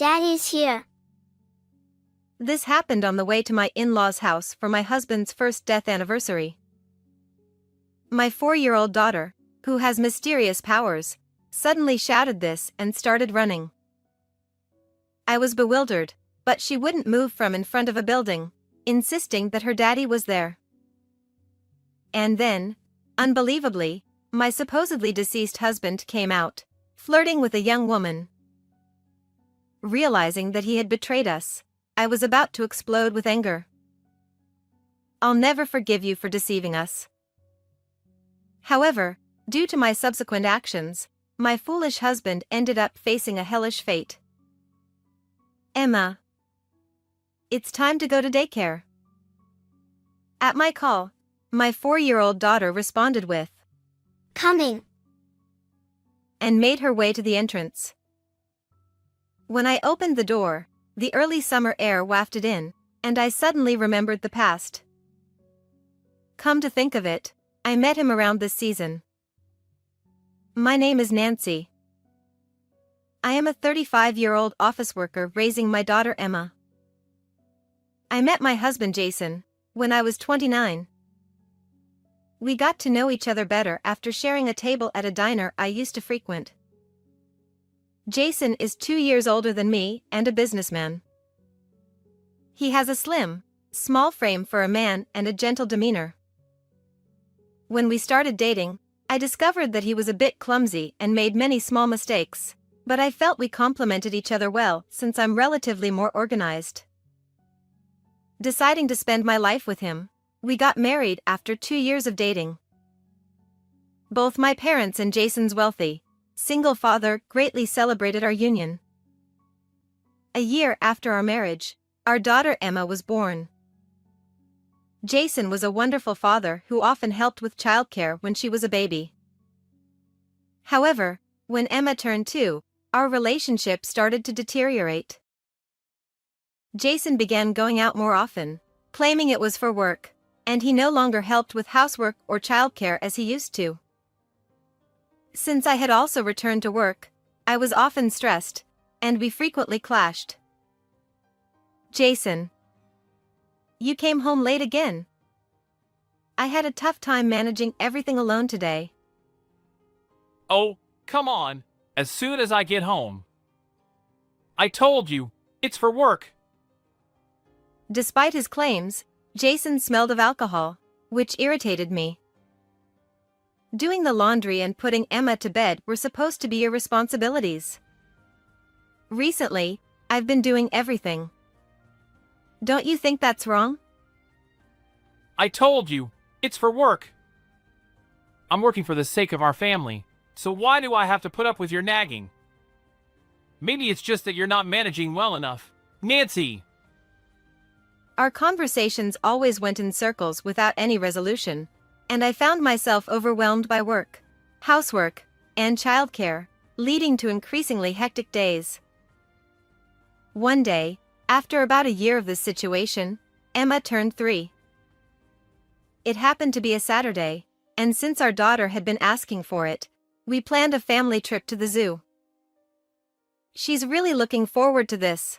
Daddy's here. This happened on the way to my in-laws' house for my husband's first death anniversary. My 4-year-old daughter, who has mysterious powers, suddenly shouted this and started running. I was bewildered, but she wouldn't move from in front of a building, insisting that her daddy was there. And then, unbelievably, my supposedly deceased husband came out, flirting with a young woman. Realizing that he had betrayed us, I was about to explode with anger. I'll never forgive you for deceiving us. However, due to my subsequent actions, my foolish husband ended up facing a hellish fate. Emma. It's time to go to daycare. At my call, my 4-year-old daughter responded with, Coming. And made her way to the entrance. When I opened the door, the early summer air wafted in, and I suddenly remembered the past. Come to think of it, I met him around this season. My name is Nancy. I am a 35-year-old office worker raising my daughter Emma. I met my husband Jason when I was 29. We got to know each other better after sharing a table at a diner I used to frequent. Jason is 2 years older than me and a businessman. He has a slim, small frame for a man and a gentle demeanor. When we started dating, I discovered that he was a bit clumsy and made many small mistakes, but I felt we complemented each other well since I'm relatively more organized. Deciding to spend my life with him, we got married after 2 years of dating. Both my parents and Jason's wealthy, single father greatly celebrated our union. A year after our marriage, our daughter Emma was born. Jason was a wonderful father who often helped with childcare when she was a baby. However, when Emma turned 2, our relationship started to deteriorate. Jason began going out more often, claiming it was for work, and he no longer helped with housework or childcare as he used to. Since I had also returned to work, I was often stressed, and we frequently clashed. Jason. You came home late again. I had a tough time managing everything alone today. Oh, come on, as soon as I get home. I told you, it's for work. Despite his claims, Jason smelled of alcohol, which irritated me. Doing the laundry and putting Emma to bed were supposed to be your responsibilities. Recently, I've been doing everything. Don't you think that's wrong? I told you, it's for work. I'm working for the sake of our family, so why do I have to put up with your nagging? Maybe it's just that you're not managing well enough. Nancy! Our conversations always went in circles without any resolution, and I found myself overwhelmed by work, housework, and childcare, leading to increasingly hectic days. One day, after about a year of this situation, Emma turned 3. It happened to be a Saturday, and since our daughter had been asking for it, we planned a family trip to the zoo. She's really looking forward to this.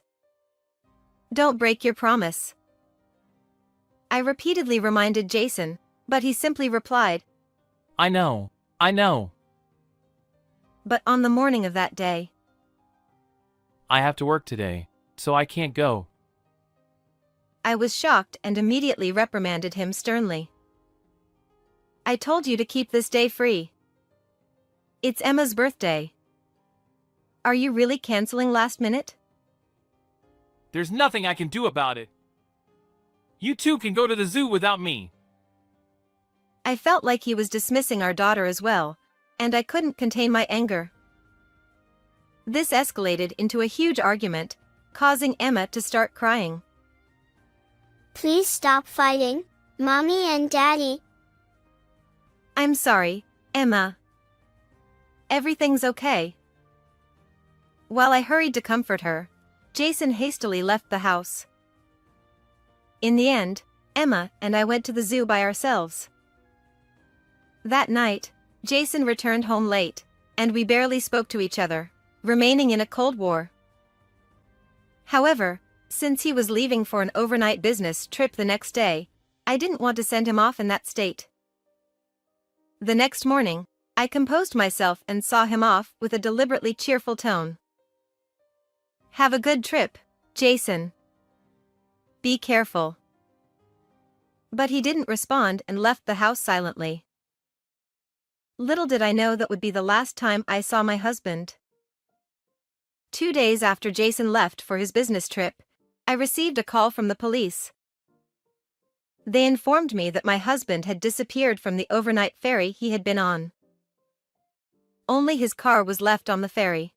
Don't break your promise. I repeatedly reminded Jason, but he simply replied, I know. But on the morning of that day, I have to work today, so I can't go. I was shocked and immediately reprimanded him sternly. I told you to keep this day free. It's Emma's birthday. Are you really canceling last minute? There's nothing I can do about it. You two can go to the zoo without me. I felt like he was dismissing our daughter as well, and I couldn't contain my anger. This escalated into a huge argument, causing Emma to start crying. Please stop fighting, Mommy and Daddy. I'm sorry, Emma. Everything's okay. While I hurried to comfort her, Jason hastily left the house. In the end, Emma and I went to the zoo by ourselves. That night, Jason returned home late, and we barely spoke to each other, remaining in a cold war. However, since he was leaving for an overnight business trip the next day, I didn't want to send him off in that state. The next morning, I composed myself and saw him off with a deliberately cheerful tone. "Have a good trip, Jason. Be careful." But he didn't respond and left the house silently. Little did I know that would be the last time I saw my husband. 2 days after Jason left for his business trip, I received a call from the police. They informed me that my husband had disappeared from the overnight ferry he had been on. Only his car was left on the ferry.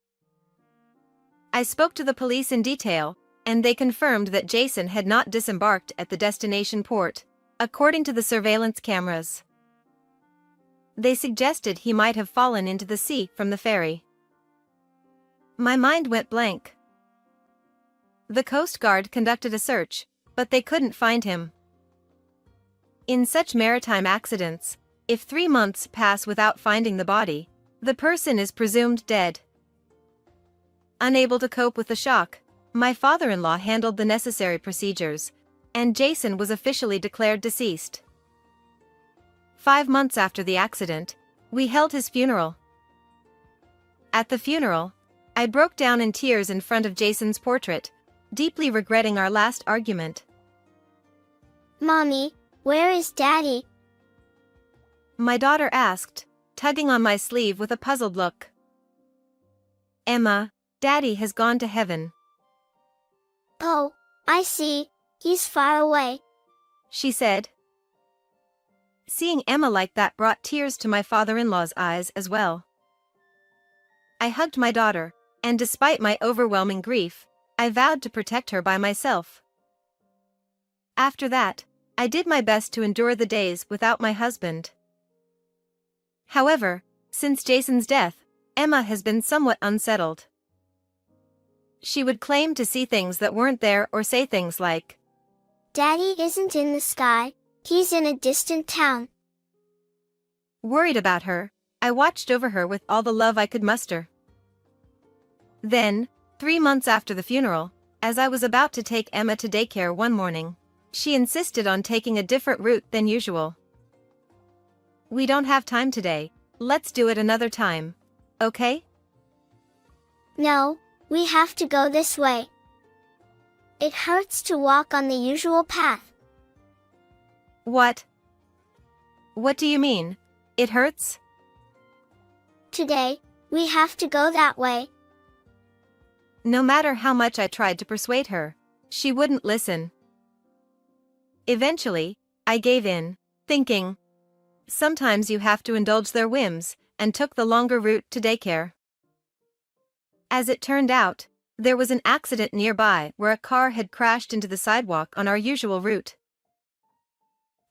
I spoke to the police in detail, and they confirmed that Jason had not disembarked at the destination port, according to the surveillance cameras. They suggested he might have fallen into the sea from the ferry. My mind went blank. The Coast Guard conducted a search, but they couldn't find him. In such maritime accidents, if 3 months pass without finding the body, the person is presumed dead. Unable to cope with the shock, my father-in-law handled the necessary procedures, and Jason was officially declared deceased. 5 months after the accident, we held his funeral. At the funeral, I broke down in tears in front of Jason's portrait, deeply regretting our last argument. Mommy, where is Daddy? My daughter asked, tugging on my sleeve with a puzzled look. "Emma, Daddy has gone to heaven," Oh, I see. He's far away. she said. Seeing Emma like that brought tears to my father-in-law's eyes as well. I hugged my daughter, and despite my overwhelming grief, I vowed to protect her by myself. After that, I did my best to endure the days without my husband. However, since Jason's death, Emma has been somewhat unsettled. She would claim to see things that weren't there or say things like, Daddy isn't in the sky, he's in a distant town. Worried about her, I watched over her with all the love I could muster. Then, 3 months after the funeral, as I was about to take Emma to daycare one morning, she insisted on taking a different route than usual. "We don't have time today, let's do it another time, okay?" No, we have to go this way. It hurts to walk on the usual path. What? What do you mean? It hurts? Today, we have to go that way. No matter how much I tried to persuade her, she wouldn't listen. Eventually, I gave in, thinking, sometimes you have to indulge their whims, and took the longer route to daycare. As it turned out, there was an accident nearby where a car had crashed into the sidewalk on our usual route.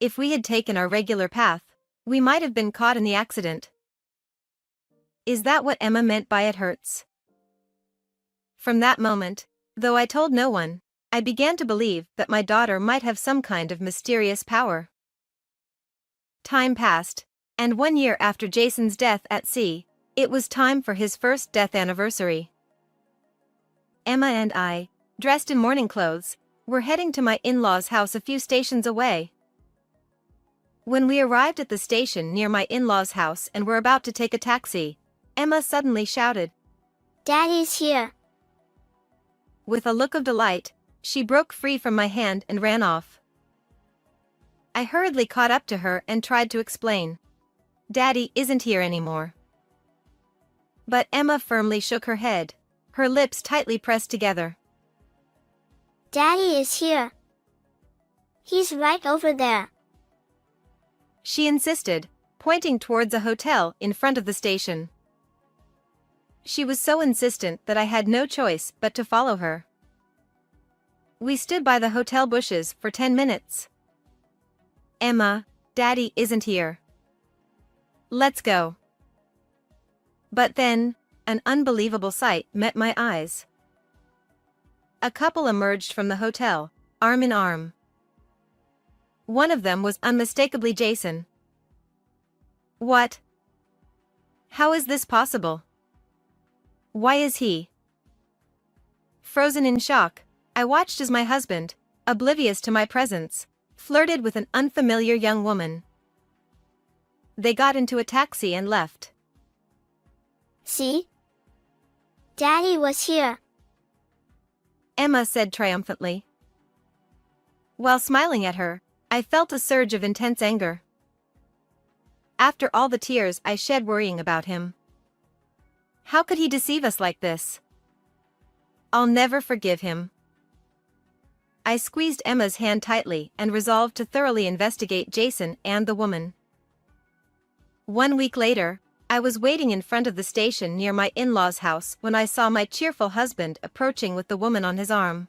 If we had taken our regular path, we might have been caught in the accident. Is that what Emma meant by "it hurts"? From that moment, though I told no one, I began to believe that my daughter might have some kind of mysterious power. Time passed, and 1 year after Jason's death at sea, it was time for his first death anniversary. Emma and I, dressed in morning clothes, were heading to my in-laws' house a few stations away. When we arrived at the station near my in-laws' house and were about to take a taxi, Emma suddenly shouted, Daddy's here. With a look of delight, she broke free from my hand and ran off. I hurriedly caught up to her and tried to explain. Daddy isn't here anymore. But Emma firmly shook her head, her lips tightly pressed together. Daddy is here. He's right over there. She insisted, pointing towards a hotel in front of the station. She was so insistent that I had no choice but to follow her. We stood by the hotel bushes for 10 minutes. Emma, Daddy isn't here. Let's go. But then, an unbelievable sight met my eyes. A couple emerged from the hotel, arm in arm. One of them was unmistakably Jason. What? How is this possible? Why is he? Frozen in shock, I watched as my husband, oblivious to my presence, flirted with an unfamiliar young woman. They got into a taxi and left. See? Daddy was here. Emma said triumphantly. While smiling at her, I felt a surge of intense anger. After all the tears I shed worrying about him. How could he deceive us like this? I'll never forgive him. I squeezed Emma's hand tightly and resolved to thoroughly investigate Jason and the woman. 1 week later, I was waiting in front of the station near my in-laws' house when I saw my cheerful husband approaching with the woman on his arm.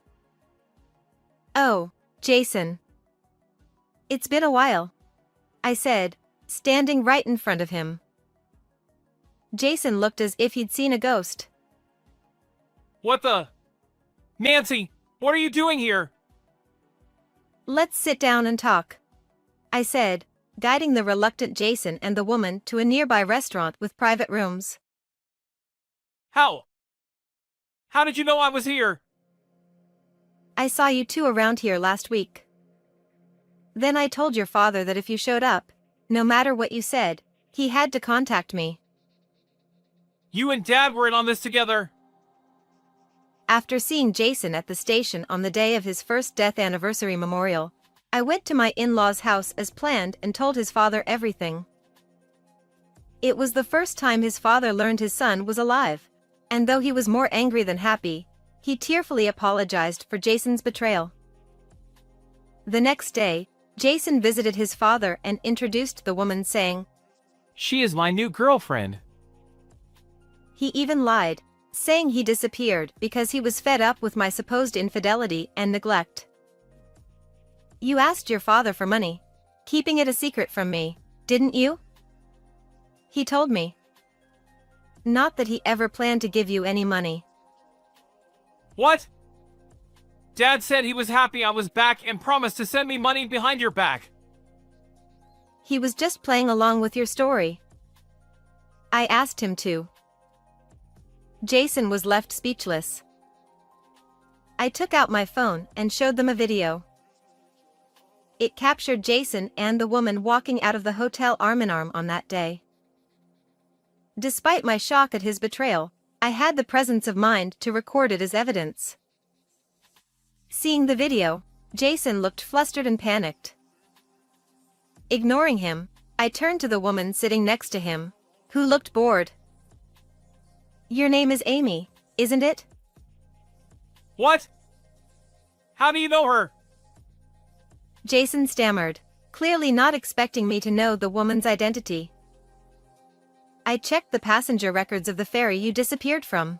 "Oh, Jason. It's been a while," I said, standing right in front of him. Jason looked as if he'd seen a ghost. What the? Nancy, what are you doing here? "Let's sit down and talk," I said, guiding the reluctant Jason and the woman to a nearby restaurant with private rooms. How? How did you know I was here? "I saw you two around here last week. Then I told your father that if you showed up, no matter what you said, he had to contact me." You and Dad were in on this together. After seeing Jason at the station on the day of his first death anniversary memorial, I went to my in-laws' house as planned and told his father everything. It was the first time his father learned his son was alive, and though he was more angry than happy, he tearfully apologized for Jason's betrayal. The next day, Jason visited his father and introduced the woman, saying, She is my new girlfriend. He even lied, saying he disappeared because he was fed up with my supposed infidelity and neglect. "You asked your father for money, keeping it a secret from me, didn't you?" he told me. "Not that he ever planned to give you any money." What? Dad said he was happy I was back and promised to send me money behind your back. "He was just playing along with your story. I asked him to." Jason was left speechless. I took out my phone and showed them a video. It captured Jason and the woman walking out of the hotel arm in arm on that day. Despite my shock at his betrayal, I had the presence of mind to record it as evidence. Seeing the video, Jason looked flustered and panicked. Ignoring him, I turned to the woman sitting next to him, who looked bored. "Your name is Amy, isn't it?" What? How do you know her? Jason stammered, clearly not expecting me to know the woman's identity. "I checked the passenger records of the ferry you disappeared from."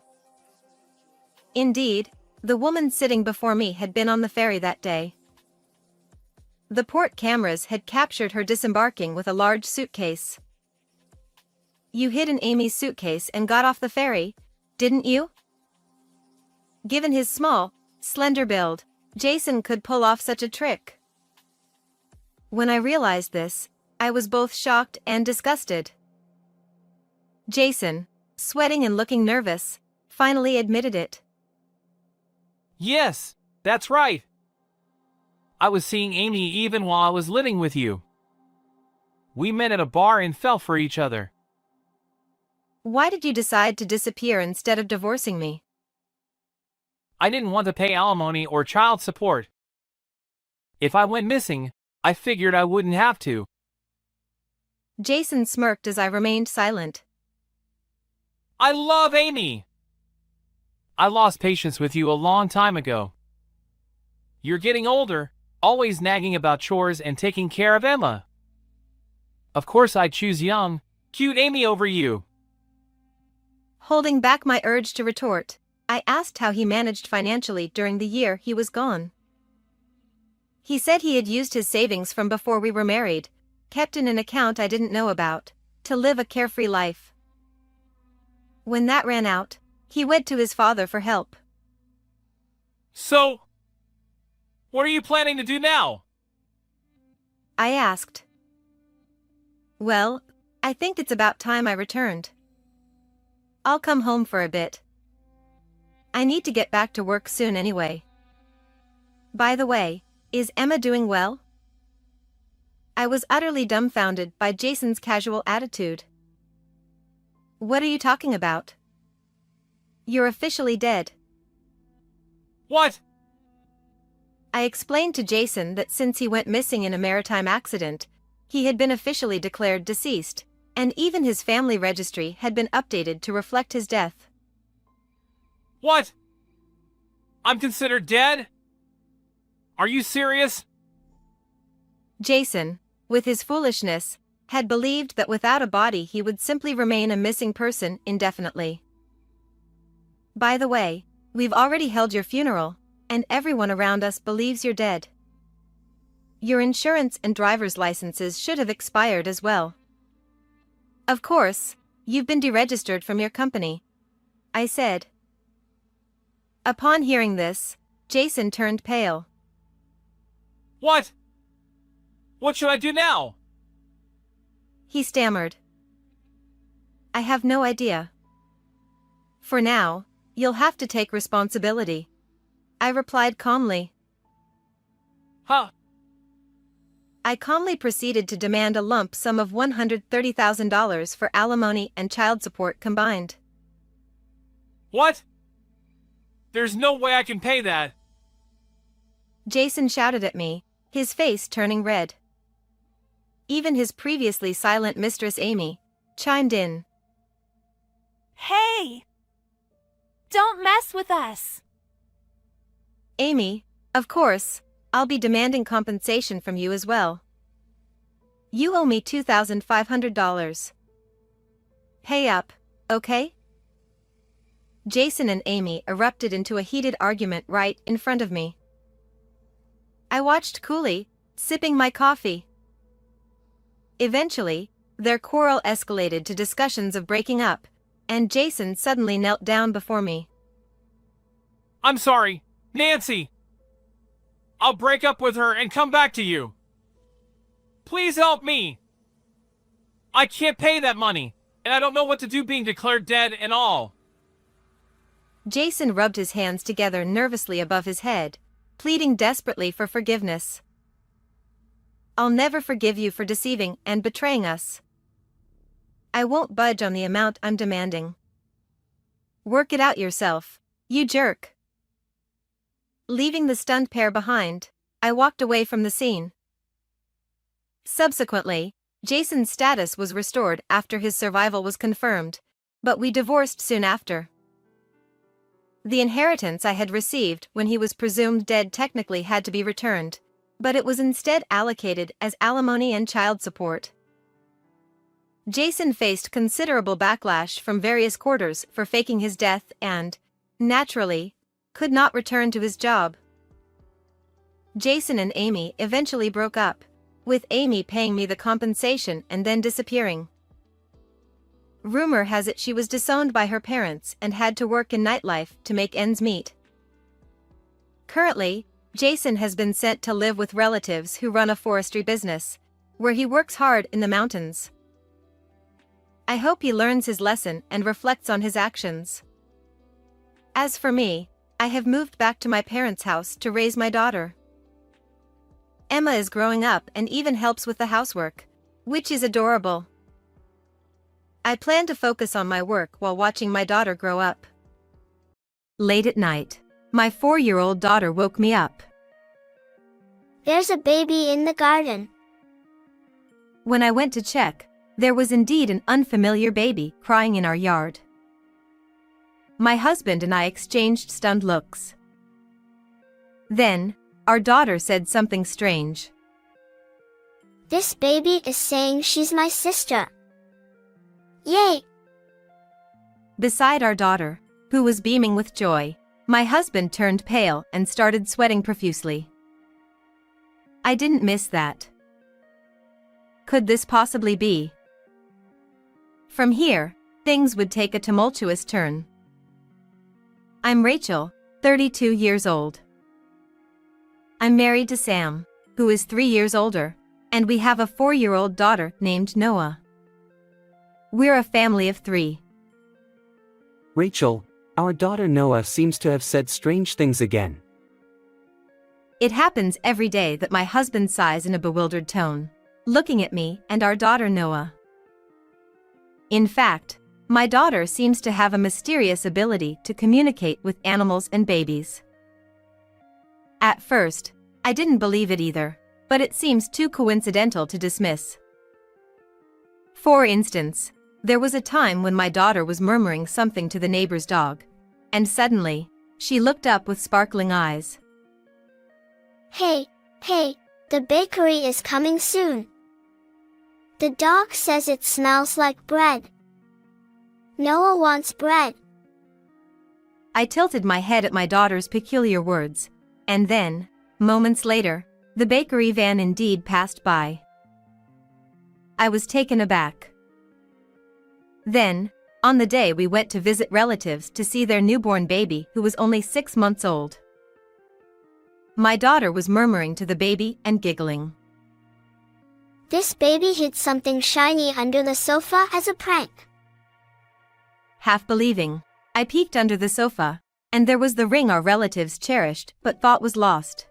Indeed, the woman sitting before me had been on the ferry that day. The port cameras had captured her disembarking with a large suitcase. "You hid in Amy's suitcase and got off the ferry, didn't you?" Given his small, slender build, Jason could pull off such a trick. When I realized this, I was both shocked and disgusted. Jason, sweating and looking nervous, finally admitted it. Yes, that's right. I was seeing Amy even while I was living with you. We met at a bar and fell for each other. "Why did you decide to disappear instead of divorcing me?" I didn't want to pay alimony or child support. If I went missing, I figured I wouldn't have to. Jason smirked as I remained silent. I love Amy. I lost patience with you a long time ago. You're getting older, always nagging about chores and taking care of Emma. Of course I'd choose young, cute Amy over you. Holding back my urge to retort, I asked how he managed financially during the year he was gone. He said he had used his savings from before we were married, kept in an account I didn't know about, to live a carefree life. When that ran out, he went to his father for help. So, what are you planning to do now? I asked. "Well, I think it's about time I returned. I'll come home for a bit. I need to get back to work soon anyway." By the way, is Emma doing well? I was utterly dumbfounded by Jason's casual attitude. What are you talking about? You're officially dead. What? I explained to Jason that since he went missing in a maritime accident, he had been officially declared deceased, and even his family registry had been updated to reflect his death. What? I'm considered dead? Are you serious? Jason, with his foolishness, had believed that without a body he would simply remain a missing person indefinitely. By the way, we've already held your funeral, and everyone around us believes you're dead. Your insurance and driver's licenses should have expired as well. Of course, you've been deregistered from your company, I said. Upon hearing this, Jason turned pale. What? What should I do now? He stammered. I have no idea. For now, you'll have to take responsibility, I replied calmly. Huh? I calmly proceeded to demand a lump sum of $130,000 for alimony and child support combined. What? There's no way I can pay that. Jason shouted at me, his face turning red. Even his previously silent mistress Amy chimed in. Hey! Don't mess with us! Amy, of course, I'll be demanding compensation from you as well. You owe me $2,500. Pay up, okay? Jason and Amy erupted into a heated argument right in front of me. I watched coolly, sipping my coffee. Eventually, their quarrel escalated to discussions of breaking up, and Jason suddenly knelt down before me. I'm sorry, Nancy. I'll break up with her and come back to you. Please help me. I can't pay that money, and I don't know what to do being declared dead and all. Jason rubbed his hands together nervously above his head, pleading desperately for forgiveness. I'll never forgive you for deceiving and betraying us. I won't budge on the amount I'm demanding. Work it out yourself, you jerk. Leaving the stunned pair behind, I walked away from the scene. Subsequently, Jason's status was restored after his survival was confirmed, but we divorced soon after. The inheritance I had received when he was presumed dead technically had to be returned, but it was instead allocated as alimony and child support. Jason faced considerable backlash from various quarters for faking his death and, naturally, could not return to his job. Jason and Amy eventually broke up, with Amy paying me the compensation and then disappearing. Rumor has it she was disowned by her parents and had to work in nightlife to make ends meet. Currently, Jason has been sent to live with relatives who run a forestry business, where he works hard in the mountains. I hope he learns his lesson and reflects on his actions. As for me, I have moved back to my parents' house to raise my daughter. Emma is growing up and even helps with the housework, which is adorable. I plan to focus on my work while watching my daughter grow up. Late at night, my 4-year-old daughter woke me up. There's a baby in the garden. When I went to check, there was indeed an unfamiliar baby crying in our yard. My husband and I exchanged stunned looks. Then, our daughter said something strange. This baby is saying she's my sister. Yay! Beside our daughter, who was beaming with joy, my husband turned pale and started sweating profusely. I didn't miss that. Could this possibly be? From here, things would take a tumultuous turn. I'm Rachel, 32 years old. I'm married to Sam, who is 3 years older, and we have a 4-year-old daughter named Noah. We're a family of 3. Rachel, our daughter Noah seems to have said strange things again. It happens every day that my husband sighs in a bewildered tone, looking at me and our daughter Noah. In fact, my daughter seems to have a mysterious ability to communicate with animals and babies. At first, I didn't believe it either, but it seems too coincidental to dismiss. For instance, there was a time when my daughter was murmuring something to the neighbor's dog, and suddenly, she looked up with sparkling eyes. Hey, the bakery is coming soon. The dog says it smells like bread. Noah wants bread. I tilted my head at my daughter's peculiar words, and then, moments later, the bakery van indeed passed by. I was taken aback. Then, on the day we went to visit relatives to see their newborn baby who was only 6 months old. My daughter was murmuring to the baby and giggling. This baby hid something shiny under the sofa as a prank. Half believing, I peeked under the sofa, and there was the ring our relatives cherished but thought was lost.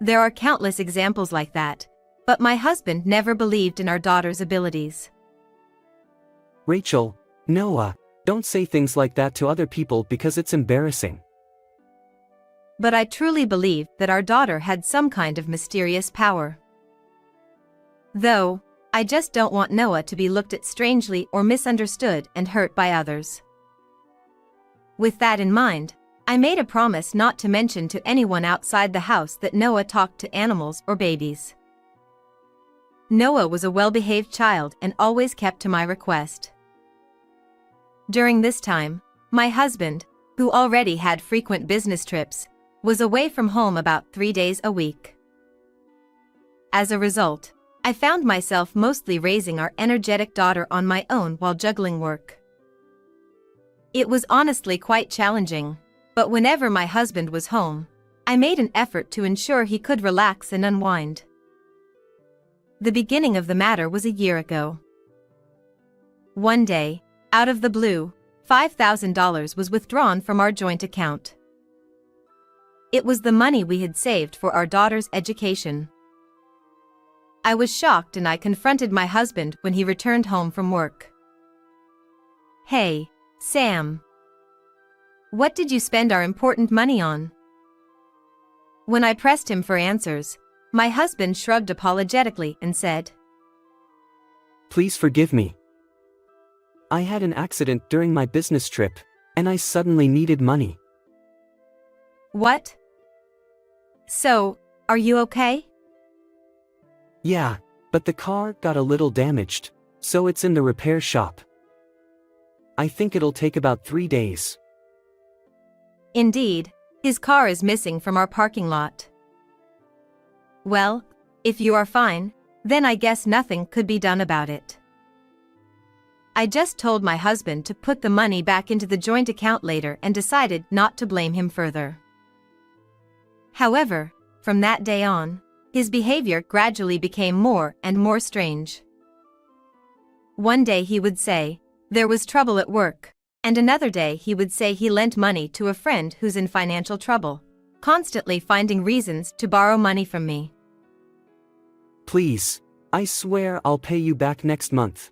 There are countless examples like that, but my husband never believed in our daughter's abilities. Rachel, Noah, don't say things like that to other people because it's embarrassing. But I truly believed that our daughter had some kind of mysterious power. Though, I just don't want Noah to be looked at strangely or misunderstood and hurt by others. With that in mind, I made a promise not to mention to anyone outside the house that Noah talked to animals or babies. Noah was a well-behaved child and always kept to my request. During this time, my husband, who already had frequent business trips, was away from home about 3 days a week. As a result, I found myself mostly raising our energetic daughter on my own while juggling work. It was honestly quite challenging, but whenever my husband was home, I made an effort to ensure he could relax and unwind. The beginning of the matter was a year ago. One day, out of the blue, $5,000 was withdrawn from our joint account. It was the money we had saved for our daughter's education. I was shocked and I confronted my husband when he returned home from work. "Hey, Sam. What did you spend our important money on?" When I pressed him for answers, my husband shrugged apologetically and said, Please forgive me. I had an accident during my business trip, and I suddenly needed money. "What? So, are you okay?" Yeah, but the car got a little damaged, so it's in the repair shop. I think it'll take about 3 days. Indeed, his car is missing from our parking lot. Well, if you are fine, then I guess nothing could be done about it. I just told my husband to put the money back into the joint account later and decided not to blame him further. However, from that day on, his behavior gradually became more and more strange. One day he would say, there was trouble at work, and another day he would say he lent money to a friend who's in financial trouble, constantly finding reasons to borrow money from me. Please, I swear I'll pay you back next month.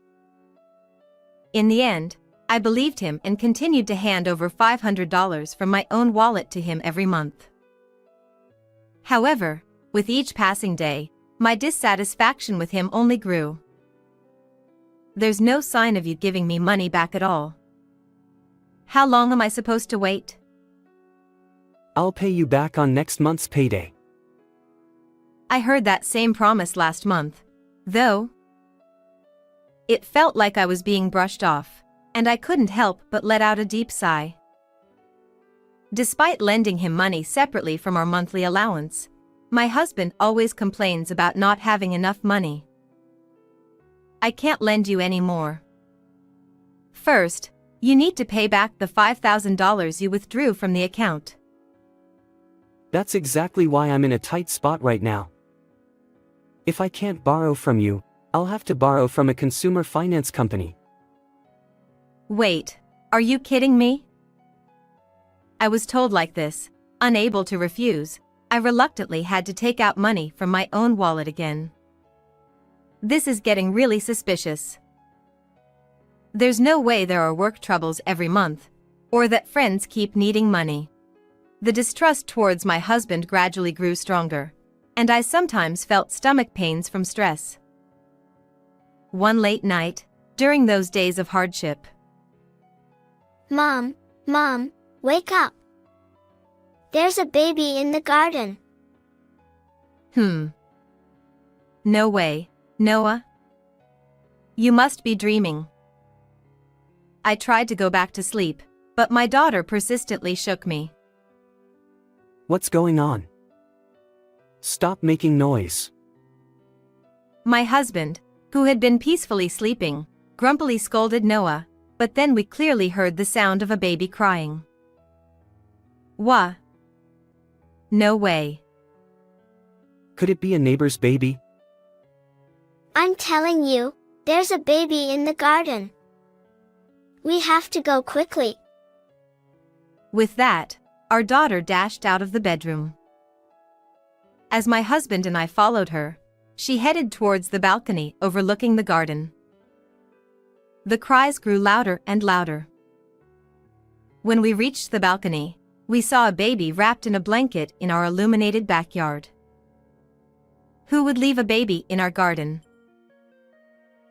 In the end, I believed him and continued to hand over $500 from my own wallet to him every month. However, with each passing day, my dissatisfaction with him only grew. "There's no sign of you giving me money back at all. How long am I supposed to wait?" I'll pay you back on next month's payday. I heard that same promise last month, though. It felt like I was being brushed off, and I couldn't help but let out a deep sigh. Despite lending him money separately from our monthly allowance, my husband always complains about not having enough money. "I can't lend you any more. First, you need to pay back the $5,000 you withdrew from the account." That's exactly why I'm in a tight spot right now. If I can't borrow from you, I'll have to borrow from a consumer finance company. Wait, are you kidding me? I was told like this, unable to refuse, I reluctantly had to take out money from my own wallet again. This is getting really suspicious. There's no way there are work troubles every month, or that friends keep needing money. The distrust towards my husband gradually grew stronger, and I sometimes felt stomach pains from stress. One late night, during those days of hardship. Mom, wake up. There's a baby in the garden. No way, Noah. You must be dreaming. I tried to go back to sleep, but my daughter persistently shook me. What's going on? Stop making noise. My husband, who had been peacefully sleeping, grumpily scolded Noah, but then we clearly heard the sound of a baby crying. Wha? No way. Could it be a neighbor's baby? I'm telling you, there's a baby in the garden. We have to go quickly. With that, our daughter dashed out of the bedroom. As my husband and I followed her, she headed towards the balcony overlooking the garden. The cries grew louder and louder. When we reached the balcony, we saw a baby wrapped in a blanket in our illuminated backyard. Who would leave a baby in our garden?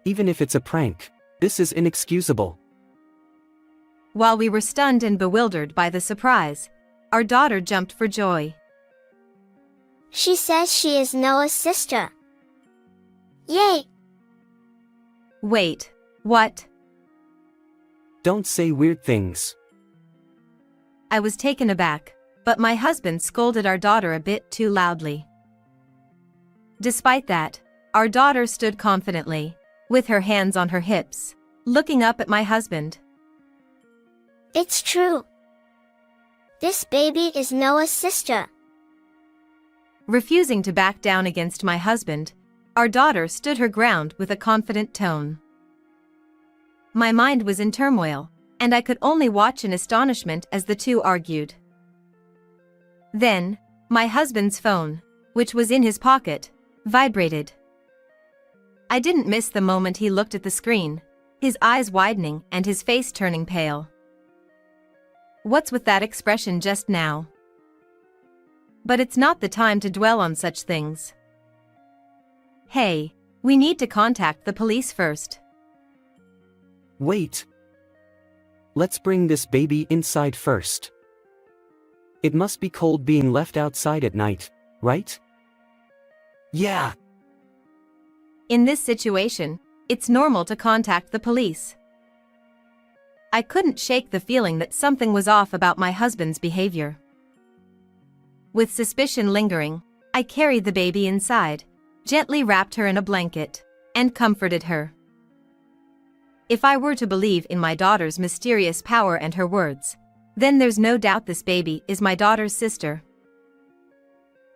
Even if it's a prank, this is inexcusable. While we were stunned and bewildered by the surprise, our daughter jumped for joy. She says she is Noah's sister. Yay! Wait, what? Don't say weird things. I was taken aback, but my husband scolded our daughter a bit too loudly. Despite that, our daughter stood confidently, with her hands on her hips, looking up at my husband. It's true. This baby is Noah's sister. Refusing to back down against my husband, our daughter stood her ground with a confident tone. My mind was in turmoil, and I could only watch in astonishment as the two argued. Then, my husband's phone, which was in his pocket, vibrated. I didn't miss the moment he looked at the screen, his eyes widening and his face turning pale. What's with that expression just now? But it's not the time to dwell on such things. Hey, we need to contact the police first. Wait. Let's bring this baby inside first. It must be cold being left outside at night, right? Yeah. In this situation, it's normal to contact the police. I couldn't shake the feeling that something was off about my husband's behavior. With suspicion lingering, I carried the baby inside, gently wrapped her in a blanket, and comforted her. If I were to believe in my daughter's mysterious power and her words, then there's no doubt this baby is my daughter's sister.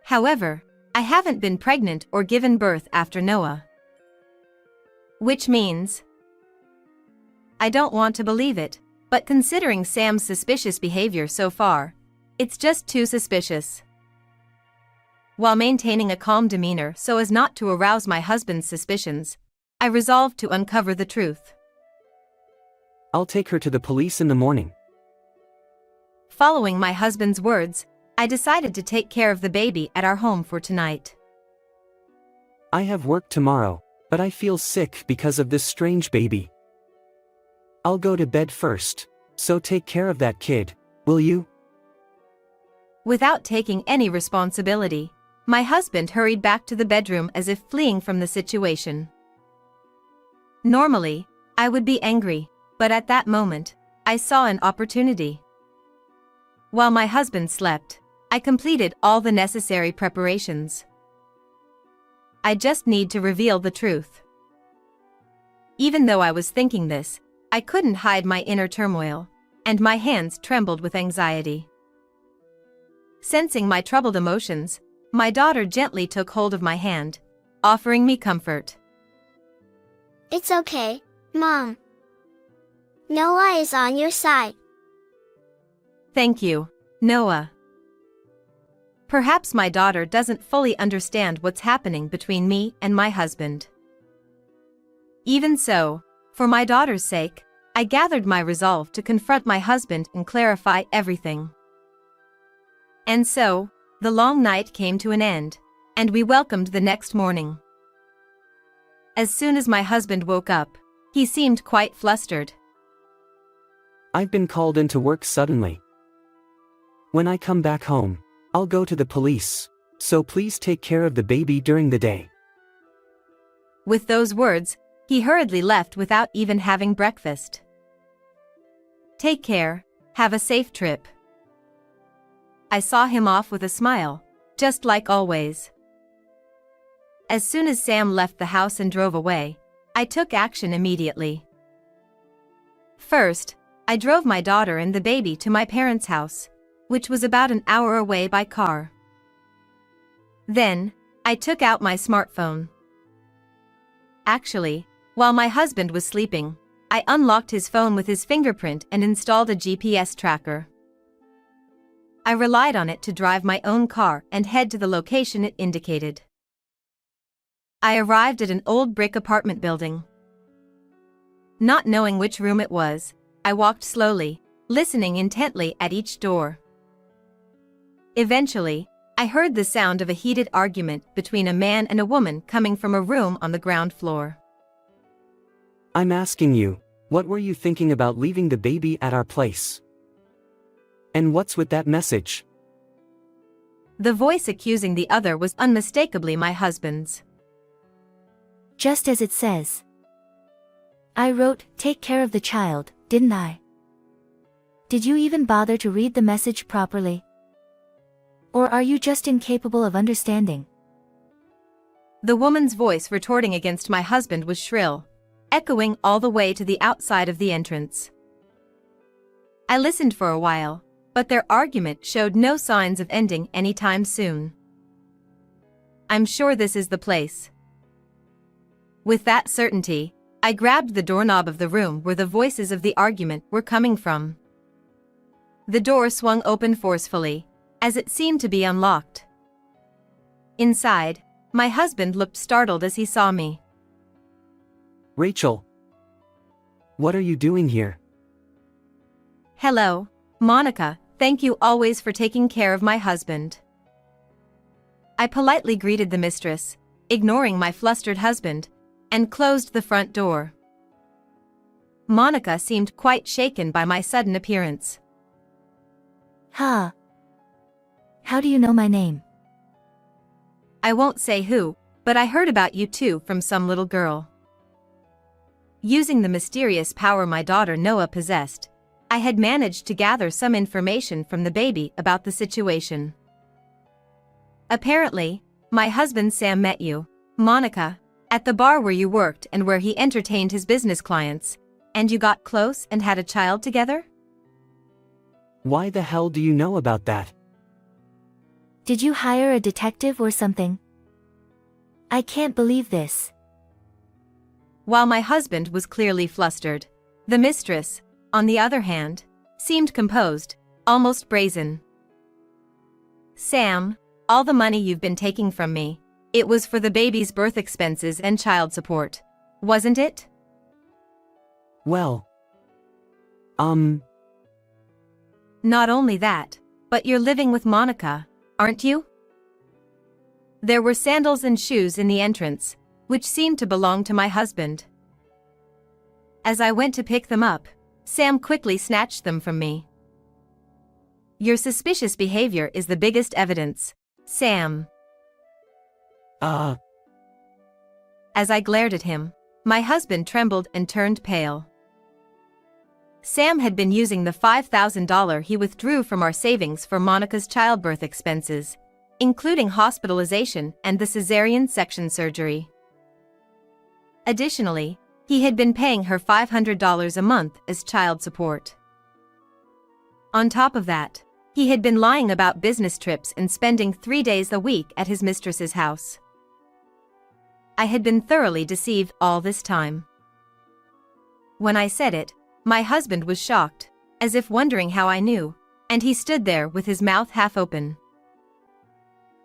However, I haven't been pregnant or given birth after Noah. Which means, I don't want to believe it, but considering Sam's suspicious behavior so far, it's just too suspicious. While maintaining a calm demeanor so as not to arouse my husband's suspicions, I resolved to uncover the truth. I'll take her to the police in the morning. Following my husband's words, I decided to take care of the baby at our home for tonight. I have work tomorrow, but I feel sick because of this strange baby. I'll go to bed first, so take care of that kid, will you? Without taking any responsibility, my husband hurried back to the bedroom as if fleeing from the situation. Normally, I would be angry, but at that moment, I saw an opportunity. While my husband slept, I completed all the necessary preparations. I just need to reveal the truth. Even though I was thinking this, I couldn't hide my inner turmoil, and my hands trembled with anxiety. Sensing my troubled emotions, my daughter gently took hold of my hand, offering me comfort. It's okay, Mom. Noah is on your side. Thank you, Noah. Perhaps my daughter doesn't fully understand what's happening between me and my husband. Even so, for my daughter's sake, I gathered my resolve to confront my husband and clarify everything. And so, the long night came to an end, and we welcomed the next morning. As soon as my husband woke up, he seemed quite flustered. I've been called into work suddenly. When I come back home, I'll go to the police, so please take care of the baby during the day. With those words, he hurriedly left without even having breakfast. Take care, have a safe trip. I saw him off with a smile, just like always. As soon as Sam left the house and drove away, I took action immediately. First, I drove my daughter and the baby to my parents' house, which was about an hour away by car. Then, I took out my smartphone. Actually, while my husband was sleeping, I unlocked his phone with his fingerprint and installed a GPS tracker. I relied on it to drive my own car and head to the location it indicated. I arrived at an old brick apartment building. Not knowing which room it was, I walked slowly, listening intently at each door. Eventually, I heard the sound of a heated argument between a man and a woman coming from a room on the ground floor. I'm asking you, what were you thinking about leaving the baby at our place? And what's with that message? The voice accusing the other was unmistakably my husband's. Just as it says. I wrote, "Take care of the child," didn't I? Did you even bother to read the message properly? Or are you just incapable of understanding? The woman's voice retorting against my husband was shrill, echoing all the way to the outside of the entrance. I listened for a while, but their argument showed no signs of ending anytime soon. I'm sure this is the place. With that certainty, I grabbed the doorknob of the room where the voices of the argument were coming from. The door swung open forcefully, as it seemed to be unlocked. Inside, my husband looked startled as he saw me. Rachel, what are you doing here? Hello, Monica, thank you always for taking care of my husband. I politely greeted the mistress, ignoring my flustered husband, and closed the front door. Monica seemed quite shaken by my sudden appearance. Huh. How do you know my name? I won't say who, but I heard about you too from some little girl. Using the mysterious power my daughter Noah possessed, I had managed to gather some information from the baby about the situation. Apparently, my husband Sam met you, Monica, at the bar where you worked and where he entertained his business clients, and you got close and had a child together? Why the hell do you know about that? Did you hire a detective or something? I can't believe this. While my husband was clearly flustered, the mistress, on the other hand, seemed composed, almost brazen. Sam, all the money you've been taking from me, it was for the baby's birth expenses and child support, wasn't it? Well, Not only that, but you're living with Monica, aren't you? There were sandals and shoes in the entrance, which seemed to belong to my husband. As I went to pick them up, Sam quickly snatched them from me. Your suspicious behavior is the biggest evidence, Sam. As I glared at him, my husband trembled and turned pale. Sam had been using the $5,000 he withdrew from our savings for Monica's childbirth expenses, including hospitalization and the cesarean section surgery. Additionally, he had been paying her $500 a month as child support. On top of that, he had been lying about business trips and spending 3 days a week at his mistress's house. I had been thoroughly deceived all this time. When I said it, my husband was shocked, as if wondering how I knew, and he stood there with his mouth half open.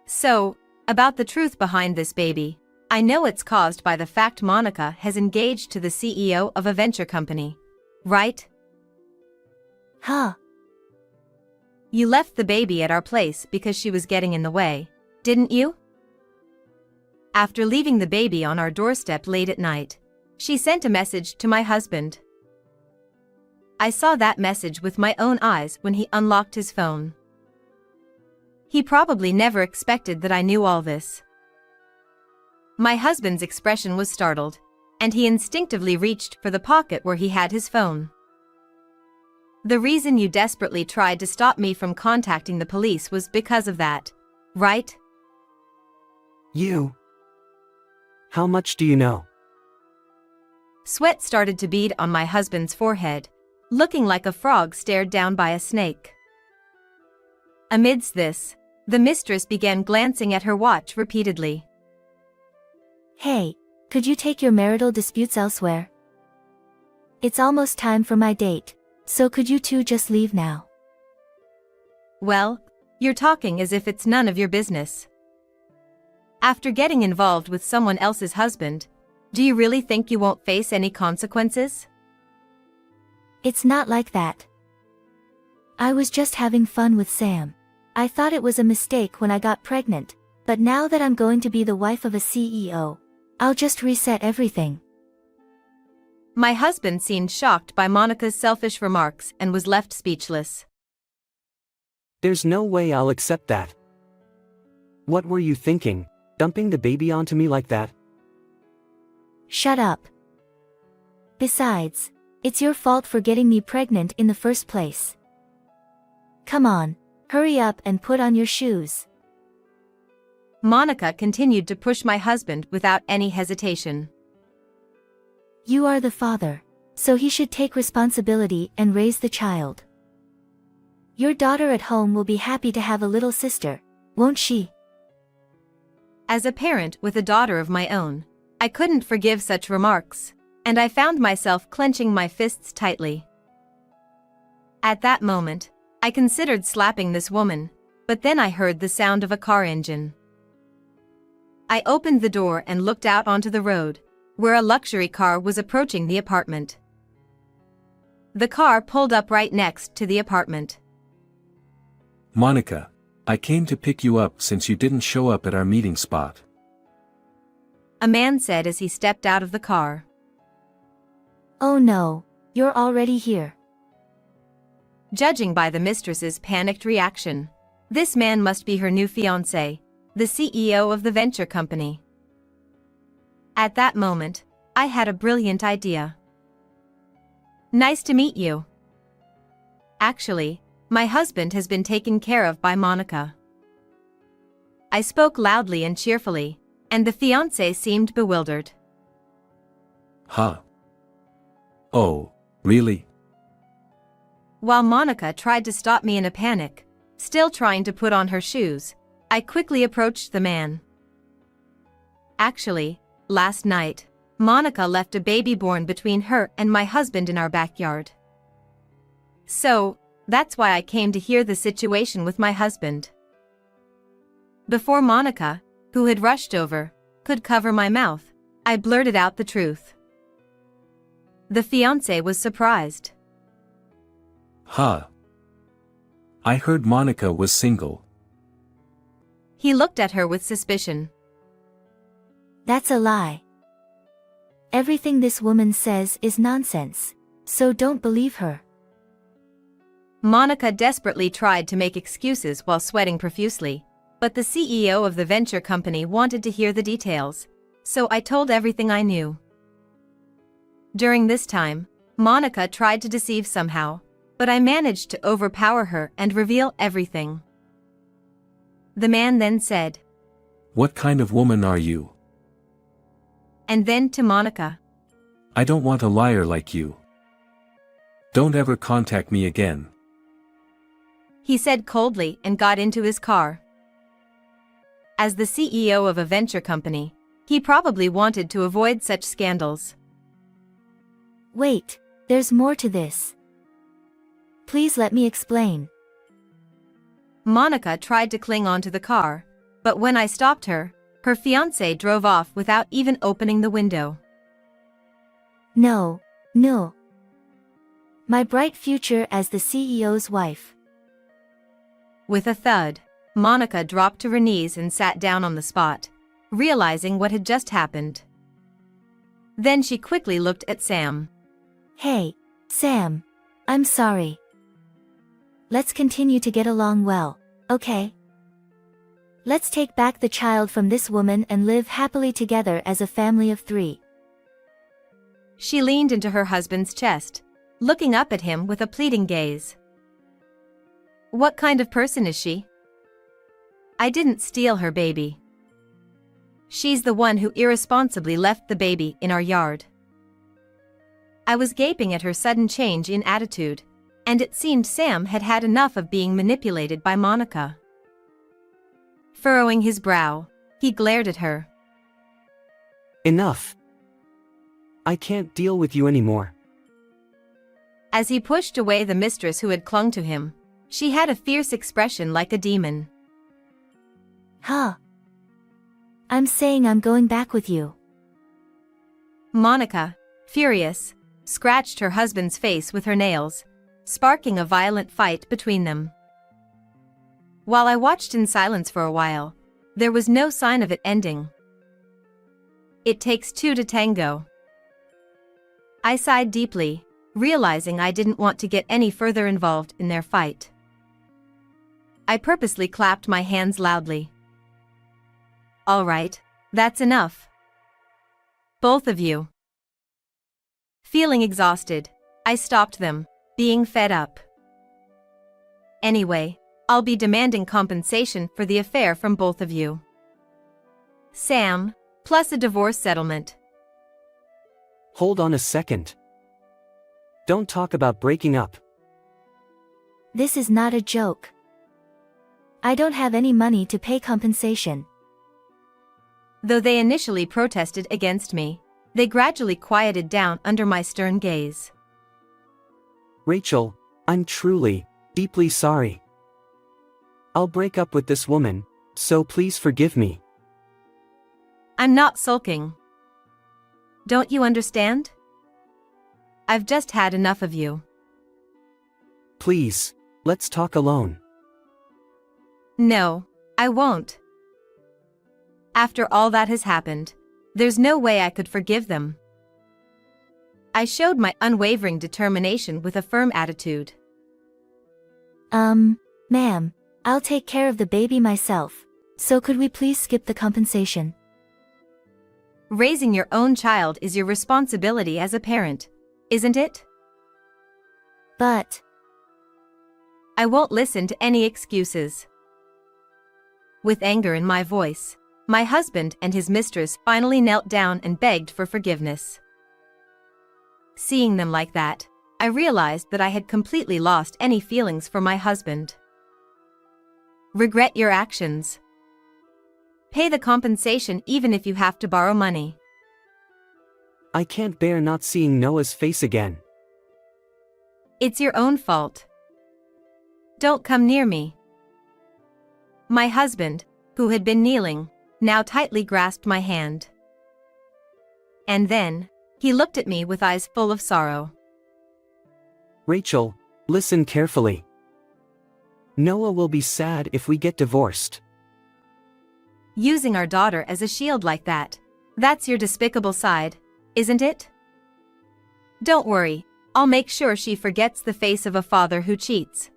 So, about the truth behind this baby, I know it's caused by the fact Monica has engaged to the CEO of a venture company. Right? Huh. You left the baby at our place because she was getting in the way, didn't you? After leaving the baby on our doorstep late at night, she sent a message to my husband. I saw that message with my own eyes when he unlocked his phone. He probably never expected that I knew all this. My husband's expression was startled, and he instinctively reached for the pocket where he had his phone. The reason you desperately tried to stop me from contacting the police was because of that, right? You. How much do you know? Sweat started to bead on my husband's forehead, looking like a frog stared down by a snake. Amidst this, the mistress began glancing at her watch repeatedly. Hey, could you take your marital disputes elsewhere? It's almost time for my date, so could you two just leave now? Well, you're talking as if it's none of your business. After getting involved with someone else's husband, do you really think you won't face any consequences? It's not like that. I was just having fun with Sam. I thought it was a mistake when I got pregnant, but now that I'm going to be the wife of a CEO, I'll just reset everything. My husband seemed shocked by Monica's selfish remarks and was left speechless. There's no way I'll accept that. What were you thinking, dumping the baby onto me like that? Shut up. Besides, it's your fault for getting me pregnant in the first place. Come on, hurry up and put on your shoes. Monica continued to push my husband without any hesitation. You are the father, so he should take responsibility and raise the child. Your daughter at home will be happy to have a little sister, won't she? As a parent with a daughter of my own, I couldn't forgive such remarks, and I found myself clenching my fists tightly. At that moment, I considered slapping this woman, but then I heard the sound of a car engine. I opened the door and looked out onto the road, where a luxury car was approaching the apartment. The car pulled up right next to the apartment. Monica, I came to pick you up since you didn't show up at our meeting spot. A man said as he stepped out of the car. Oh no, you're already here. Judging by the mistress's panicked reaction, this man must be her new fiancé, the CEO of the venture company. At that moment, I had a brilliant idea. Nice to meet you. Actually, my husband has been taken care of by Monica. I spoke loudly and cheerfully, and the fiancé seemed bewildered. Huh? Oh, really? While Monica tried to stop me in a panic, still trying to put on her shoes, I quickly approached the man. Actually, last night, Monica left a baby born between her and my husband in our backyard. So, that's why I came to hear the situation with my husband. Before Monica, who had rushed over, could cover my mouth, I blurted out the truth. The fiancé was surprised. Huh? I heard Monica was single. He looked at her with suspicion. That's a lie. Everything this woman says is nonsense, so don't believe her. Monica desperately tried to make excuses while sweating profusely, but the CEO of the venture company wanted to hear the details, so I told everything I knew. During this time, Monica tried to deceive somehow, but I managed to overpower her and reveal everything. The man then said, What kind of woman are you? And then to Monica, I don't want a liar like you. Don't ever contact me again. He said coldly and got into his car. As the CEO of a venture company, he probably wanted to avoid such scandals. Wait, there's more to this. Please let me explain. Monica tried to cling onto the car, But when I stopped her, her fiancé drove off without even opening the window. No, no. My bright future as the CEO's wife. With a thud, Monica dropped to her knees and sat down on the spot, realizing what had just happened. Then she quickly looked at Sam. Hey, Sam. I'm sorry. Let's continue to get along well, okay? Let's take back the child from this woman and live happily together as a family of 3. She leaned into her husband's chest, looking up at him with a pleading gaze. What kind of person is she? I didn't steal her baby. She's the one who irresponsibly left the baby in our yard. I was gaping at her sudden change in attitude, and it seemed Sam had had enough of being manipulated by Monica. Furrowing his brow, he glared at her. Enough. I can't deal with you anymore. As he pushed away the mistress who had clung to him, she had a fierce expression like a demon. Huh. I'm saying I'm going back with you. Monica, furious, scratched her husband's face with her nails, sparking a violent fight between them. While I watched in silence for a while, there was no sign of it ending. It takes 2 to tango. I sighed deeply, realizing I didn't want to get any further involved in their fight. I purposely clapped my hands loudly. All right, that's enough. Both of you. Feeling exhausted, I stopped them, being fed up. Anyway, I'll be demanding compensation for the affair from both of you. Sam, plus a divorce settlement. Hold on a second. Don't talk about breaking up. This is not a joke. I don't have any money to pay compensation. Though they initially protested against me, they gradually quieted down under my stern gaze. Rachel, I'm truly, deeply sorry. I'll break up with this woman, so please forgive me. I'm not sulking. Don't you understand? I've just had enough of you. Please, let's talk alone. No, I won't. After all that has happened, there's no way I could forgive them. I showed my unwavering determination with a firm attitude. Ma'am, I'll take care of the baby myself, so could we please skip the compensation? Raising your own child is your responsibility as a parent, isn't it? But I won't listen to any excuses. With anger in my voice, my husband and his mistress finally knelt down and begged for forgiveness. Seeing them like that, I realized that I had completely lost any feelings for my husband. Regret your actions. Pay the compensation even if you have to borrow money. I can't bear not seeing Noah's face again. It's your own fault. Don't come near me. My husband, who had been kneeling, now tightly grasped my hand. And then, he looked at me with eyes full of sorrow. Rachel, listen carefully. Noah will be sad if we get divorced. Using our daughter as a shield like that, that's your despicable side, isn't it? Don't worry, I'll make sure she forgets the face of a father who cheats.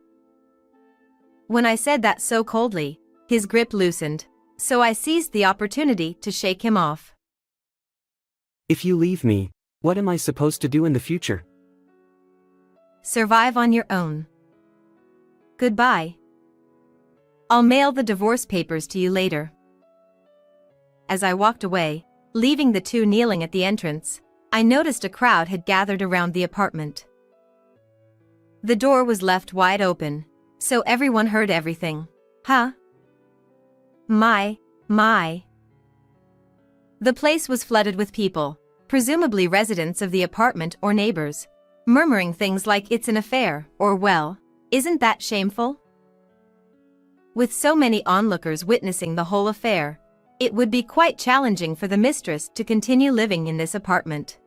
When I said that so coldly, his grip loosened, so I seized the opportunity to shake him off. If you leave me, what am I supposed to do in the future? Survive on your own. Goodbye. I'll mail the divorce papers to you later. As I walked away, leaving the two kneeling at the entrance, I noticed a crowd had gathered around the apartment. The door was left wide open, so everyone heard everything. Huh? My. The place was flooded with people, presumably residents of the apartment or neighbors, murmuring things like it's an affair, or well, isn't that shameful? With so many onlookers witnessing the whole affair, it would be quite challenging for the mistress to continue living in this apartment.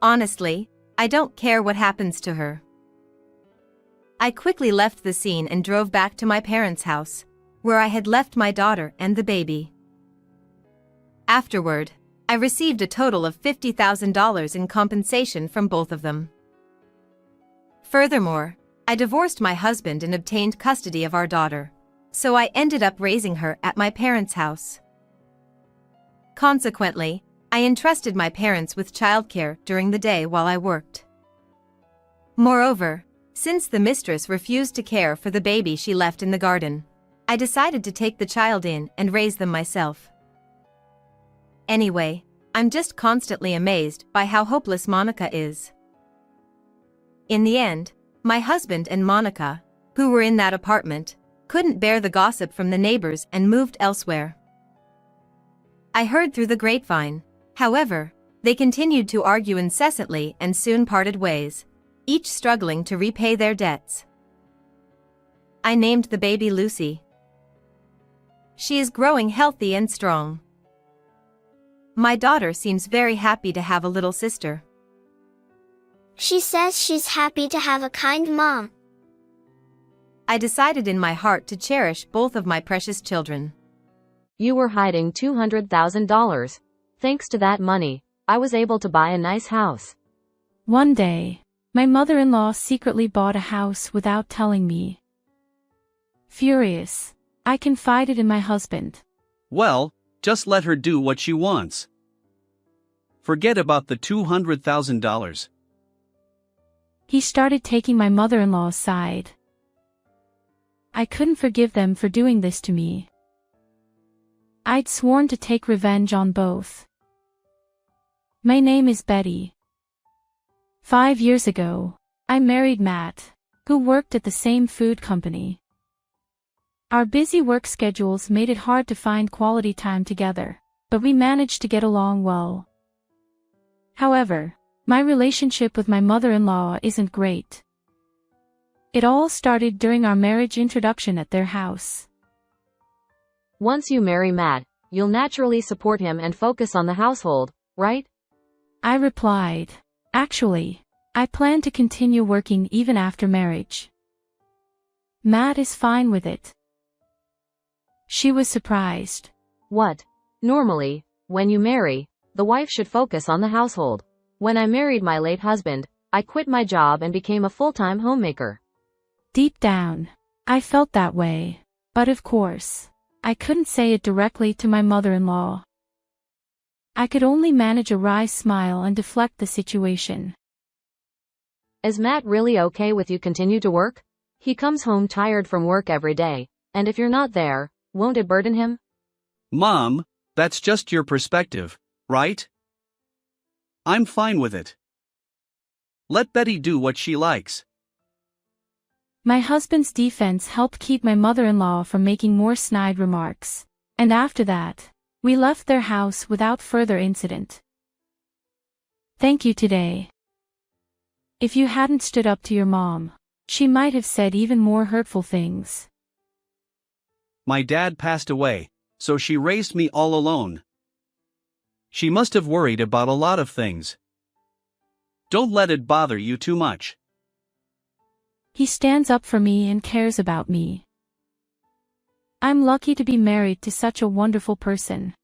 Honestly, I don't care what happens to her. I quickly left the scene and drove back to my parents' house, where I had left my daughter and the baby. Afterward, I received a total of $50,000 in compensation from both of them. Furthermore, I divorced my husband and obtained custody of our daughter, so I ended up raising her at my parents' house. Consequently, I entrusted my parents with childcare during the day while I worked. Moreover, since the mistress refused to care for the baby she left in the garden, I decided to take the child in and raise them myself. Anyway, I'm just constantly amazed by how hopeless Monica is. In the end, my husband and Monica, who were in that apartment, couldn't bear the gossip from the neighbors and moved elsewhere. I heard through the grapevine, however, they continued to argue incessantly and soon parted ways, each struggling to repay their debts. I named the baby Lucy. She is growing healthy and strong. My daughter seems very happy to have a little sister. She says she's happy to have a kind mom. I decided in my heart to cherish both of my precious children. You were hiding $200,000. Thanks to that money, I was able to buy a nice house. One day, my mother-in-law secretly bought a house without telling me. Furious, I confided in my husband. Well, just let her do what she wants. Forget about the $200,000. He started taking my mother-in-law's side. I couldn't forgive them for doing this to me. I'd sworn to take revenge on both. My name is Betty. 5 years ago, I married Matt, who worked at the same food company. Our busy work schedules made it hard to find quality time together, but we managed to get along well. However, my relationship with my mother-in-law isn't great. It all started during our marriage introduction at their house. Once you marry Matt, you'll naturally support him and focus on the household, right? I replied, actually, I plan to continue working even after marriage. Matt is fine with it. She was surprised. What? Normally, when you marry, the wife should focus on the household. When I married my late husband, I quit my job and became a full-time homemaker. Deep down, I felt that way, but of course, I couldn't say it directly to my mother-in-law. I could only manage a wry smile and deflect the situation. Is Matt really okay with you continue to work? He comes home tired from work every day, and if you're not there, won't it burden him? Mom, that's just your perspective, right? I'm fine with it. Let Betty do what she likes. My husband's defense helped keep my mother-in-law from making more snide remarks, and after that, we left their house without further incident. Thank you today. If you hadn't stood up to your mom, she might have said even more hurtful things. My dad passed away, so she raised me all alone. She must have worried about a lot of things. Don't let it bother you too much. He stands up for me and cares about me. I'm lucky to be married to such a wonderful person.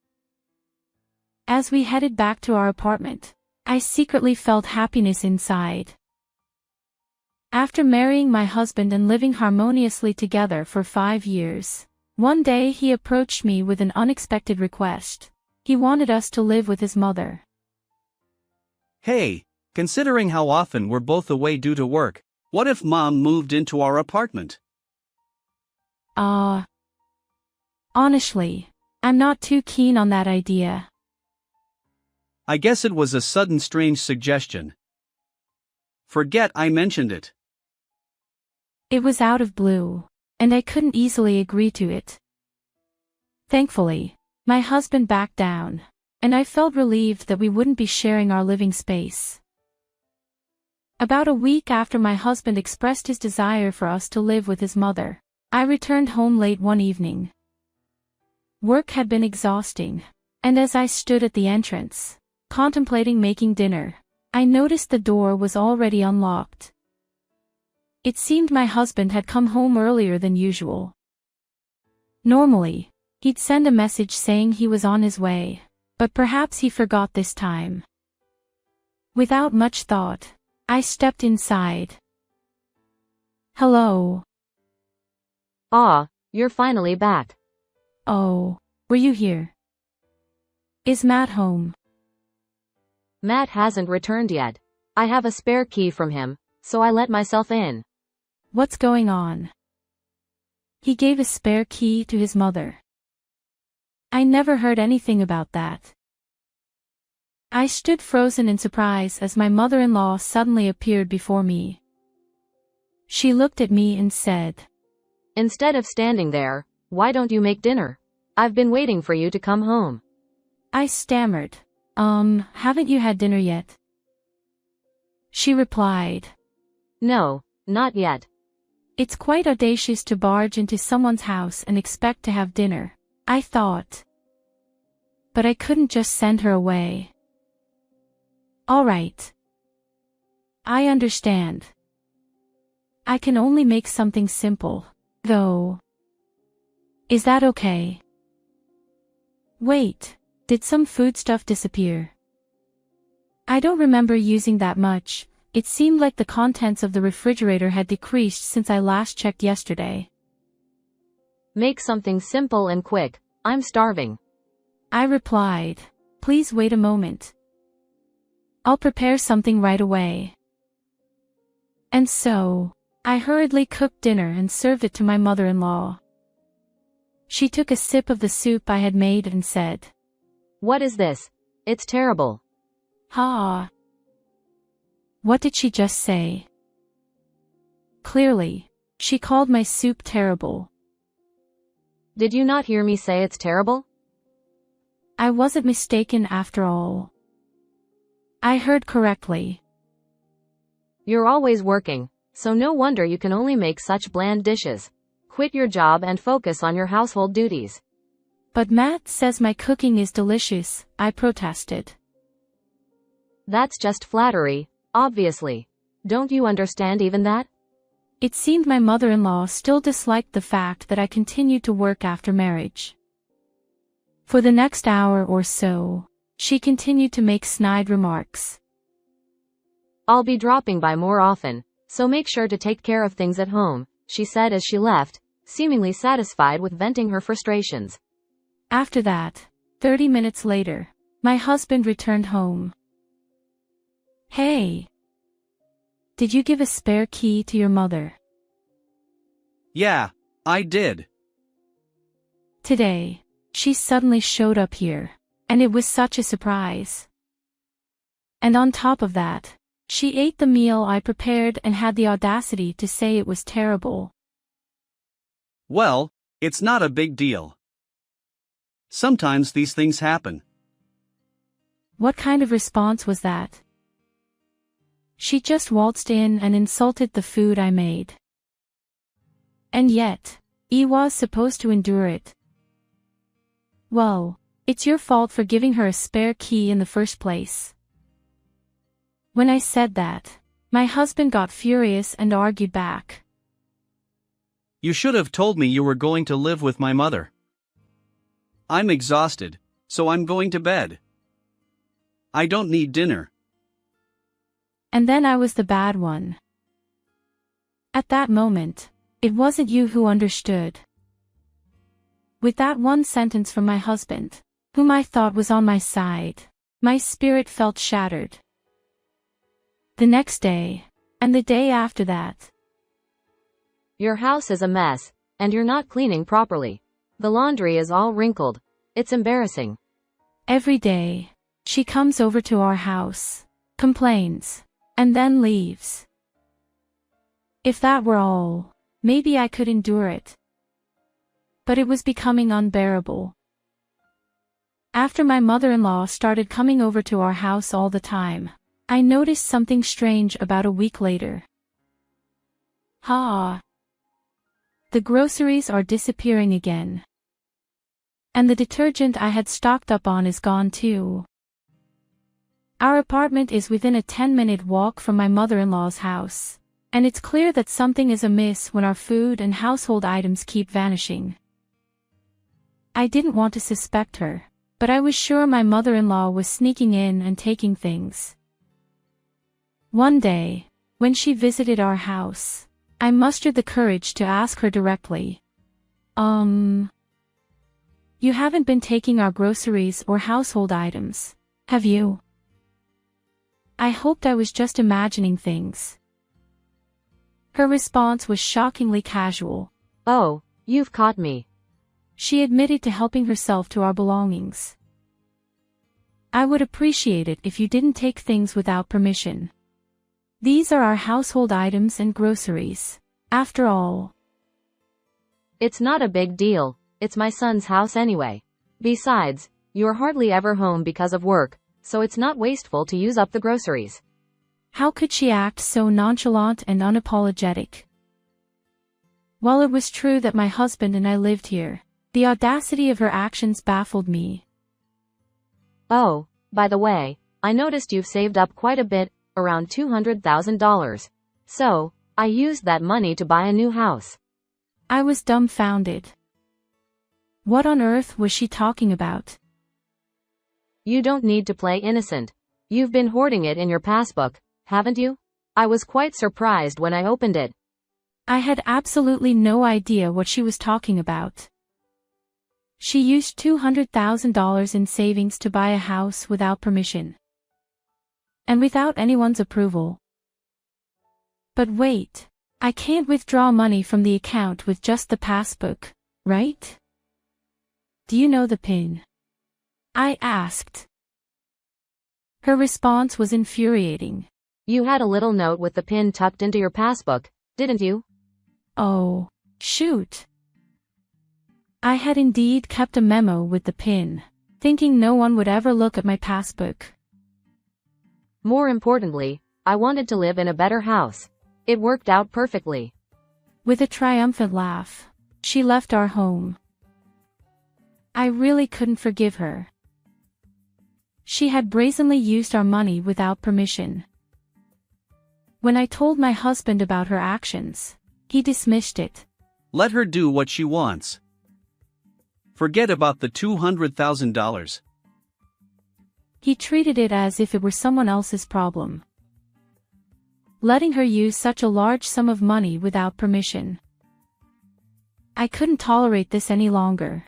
As we headed back to our apartment, I secretly felt happiness inside. After marrying my husband and living harmoniously together for 5 years, one day he approached me with an unexpected request. He wanted us to live with his mother. Hey, considering how often we're both away due to work, what if Mom moved into our apartment? Honestly, I'm not too keen on that idea. I guess it was a sudden strange suggestion. Forget I mentioned it. It was out of blue, and I couldn't easily agree to it. Thankfully, my husband backed down, and I felt relieved that we wouldn't be sharing our living space. About a week after my husband expressed his desire for us to live with his mother, I returned home late one evening. Work had been exhausting, and as I stood at the entrance, contemplating making dinner, I noticed the door was already unlocked. It seemed my husband had come home earlier than usual. Normally, he'd send a message saying he was on his way, but perhaps he forgot this time. Without much thought, I stepped inside. Hello. Ah, you're finally back. Oh, were you here? Is Matt home? Matt hasn't returned yet. I have a spare key from him, so I let myself in. What's going on? He gave a spare key to his mother. I never heard anything about that. I stood frozen in surprise as my mother-in-law suddenly appeared before me. She looked at me and said, Instead of standing there, why don't you make dinner? I've been waiting for you to come home. I stammered, haven't you had dinner yet? She replied, No, not yet. It's quite audacious to barge into someone's house and expect to have dinner, I thought. But I couldn't just send her away. All right. I understand. I can only make something simple, though. Is that okay? Wait, did some foodstuff disappear? I don't remember using that much. It seemed like the contents of the refrigerator had decreased since I last checked yesterday. Make something simple and quick. I'm starving. I replied, Please wait a moment. I'll prepare something right away. And so, I hurriedly cooked dinner and served it to my mother-in-law. She took a sip of the soup I had made and said, What is this? It's terrible. Ha! What did she just say? Clearly, she called my soup terrible. Did you not hear me say it's terrible? I wasn't mistaken after all. I heard correctly. You're always working, so no wonder you can only make such bland dishes. Quit your job and focus on your household duties. But Matt says my cooking is delicious, I protested. That's just flattery, obviously. Don't you understand even that? It seemed my mother-in-law still disliked the fact that I continued to work after marriage. For the next hour or so, she continued to make snide remarks. I'll be dropping by more often, so make sure to take care of things at home, she said as she left, seemingly satisfied with venting her frustrations. After that, 30 minutes later, my husband returned home. Hey! Did you give a spare key to your mother? Yeah, I did. Today, she suddenly showed up here, and it was such a surprise. And on top of that, she ate the meal I prepared and had the audacity to say it was terrible. Well, it's not a big deal. Sometimes these things happen. What kind of response was that? She just waltzed in and insulted the food I made. And yet, I was supposed to endure it. Well, it's your fault for giving her a spare key in the first place. When I said that, my husband got furious and argued back. You should have told me you were going to live with my mother. I'm exhausted, so I'm going to bed. I don't need dinner. And then I was the bad one. At that moment, it wasn't you who understood. With that one sentence from my husband, whom I thought was on my side, my spirit felt shattered. The next day, and the day after that. Your house is a mess, and you're not cleaning properly. The laundry is all wrinkled. It's embarrassing. Every day, she comes over to our house, complains, and then leaves. If that were all, maybe I could endure it. But it was becoming unbearable. After my mother-in-law started coming over to our house all the time, I noticed something strange about a week later. The groceries are disappearing again. And the detergent I had stocked up on is gone too. Our apartment is within a 10-minute walk from my mother-in-law's house, and it's clear that something is amiss when our food and household items keep vanishing. I didn't want to suspect her, but I was sure my mother-in-law was sneaking in and taking things. One day, when she visited our house, I mustered the courage to ask her directly, You haven't been taking our groceries or household items, have you?" I hoped I was just imagining things. Her response was shockingly casual. "Oh, you've caught me." She admitted to helping herself to our belongings. "I would appreciate it if you didn't take things without permission. These are our household items and groceries, after all." "It's not a big deal, it's my son's house anyway. Besides, you're hardly ever home because of work, so it's not wasteful to use up the groceries." How could she act so nonchalant and unapologetic? While it was true that my husband and I lived here, the audacity of her actions baffled me. "Oh, by the way, I noticed you've saved up quite a bit, around $200,000. So, I used that money to buy a new house." I was dumbfounded. What on earth was she talking about? "You don't need to play innocent. You've been hoarding it in your passbook, haven't you? I was quite surprised when I opened it." I had absolutely no idea what she was talking about. She used $200,000 in savings to buy a house without permission. And without anyone's approval. But wait, I can't withdraw money from the account with just the passbook, right? "Do you know the PIN?" I asked. Her response was infuriating. "You had a little note with the PIN tucked into your passbook, didn't you?" Oh, shoot. I had indeed kept a memo with the PIN, thinking no one would ever look at my passbook. "More importantly, I wanted to live in a better house. It worked out perfectly." With a triumphant laugh, she left our home. I really couldn't forgive her. She had brazenly used our money without permission. When I told my husband about her actions, he dismissed it. Let her do what she wants. Forget about the $200,000. He treated it as if it were someone else's problem. Letting her use such a large sum of money without permission. I couldn't tolerate this any longer.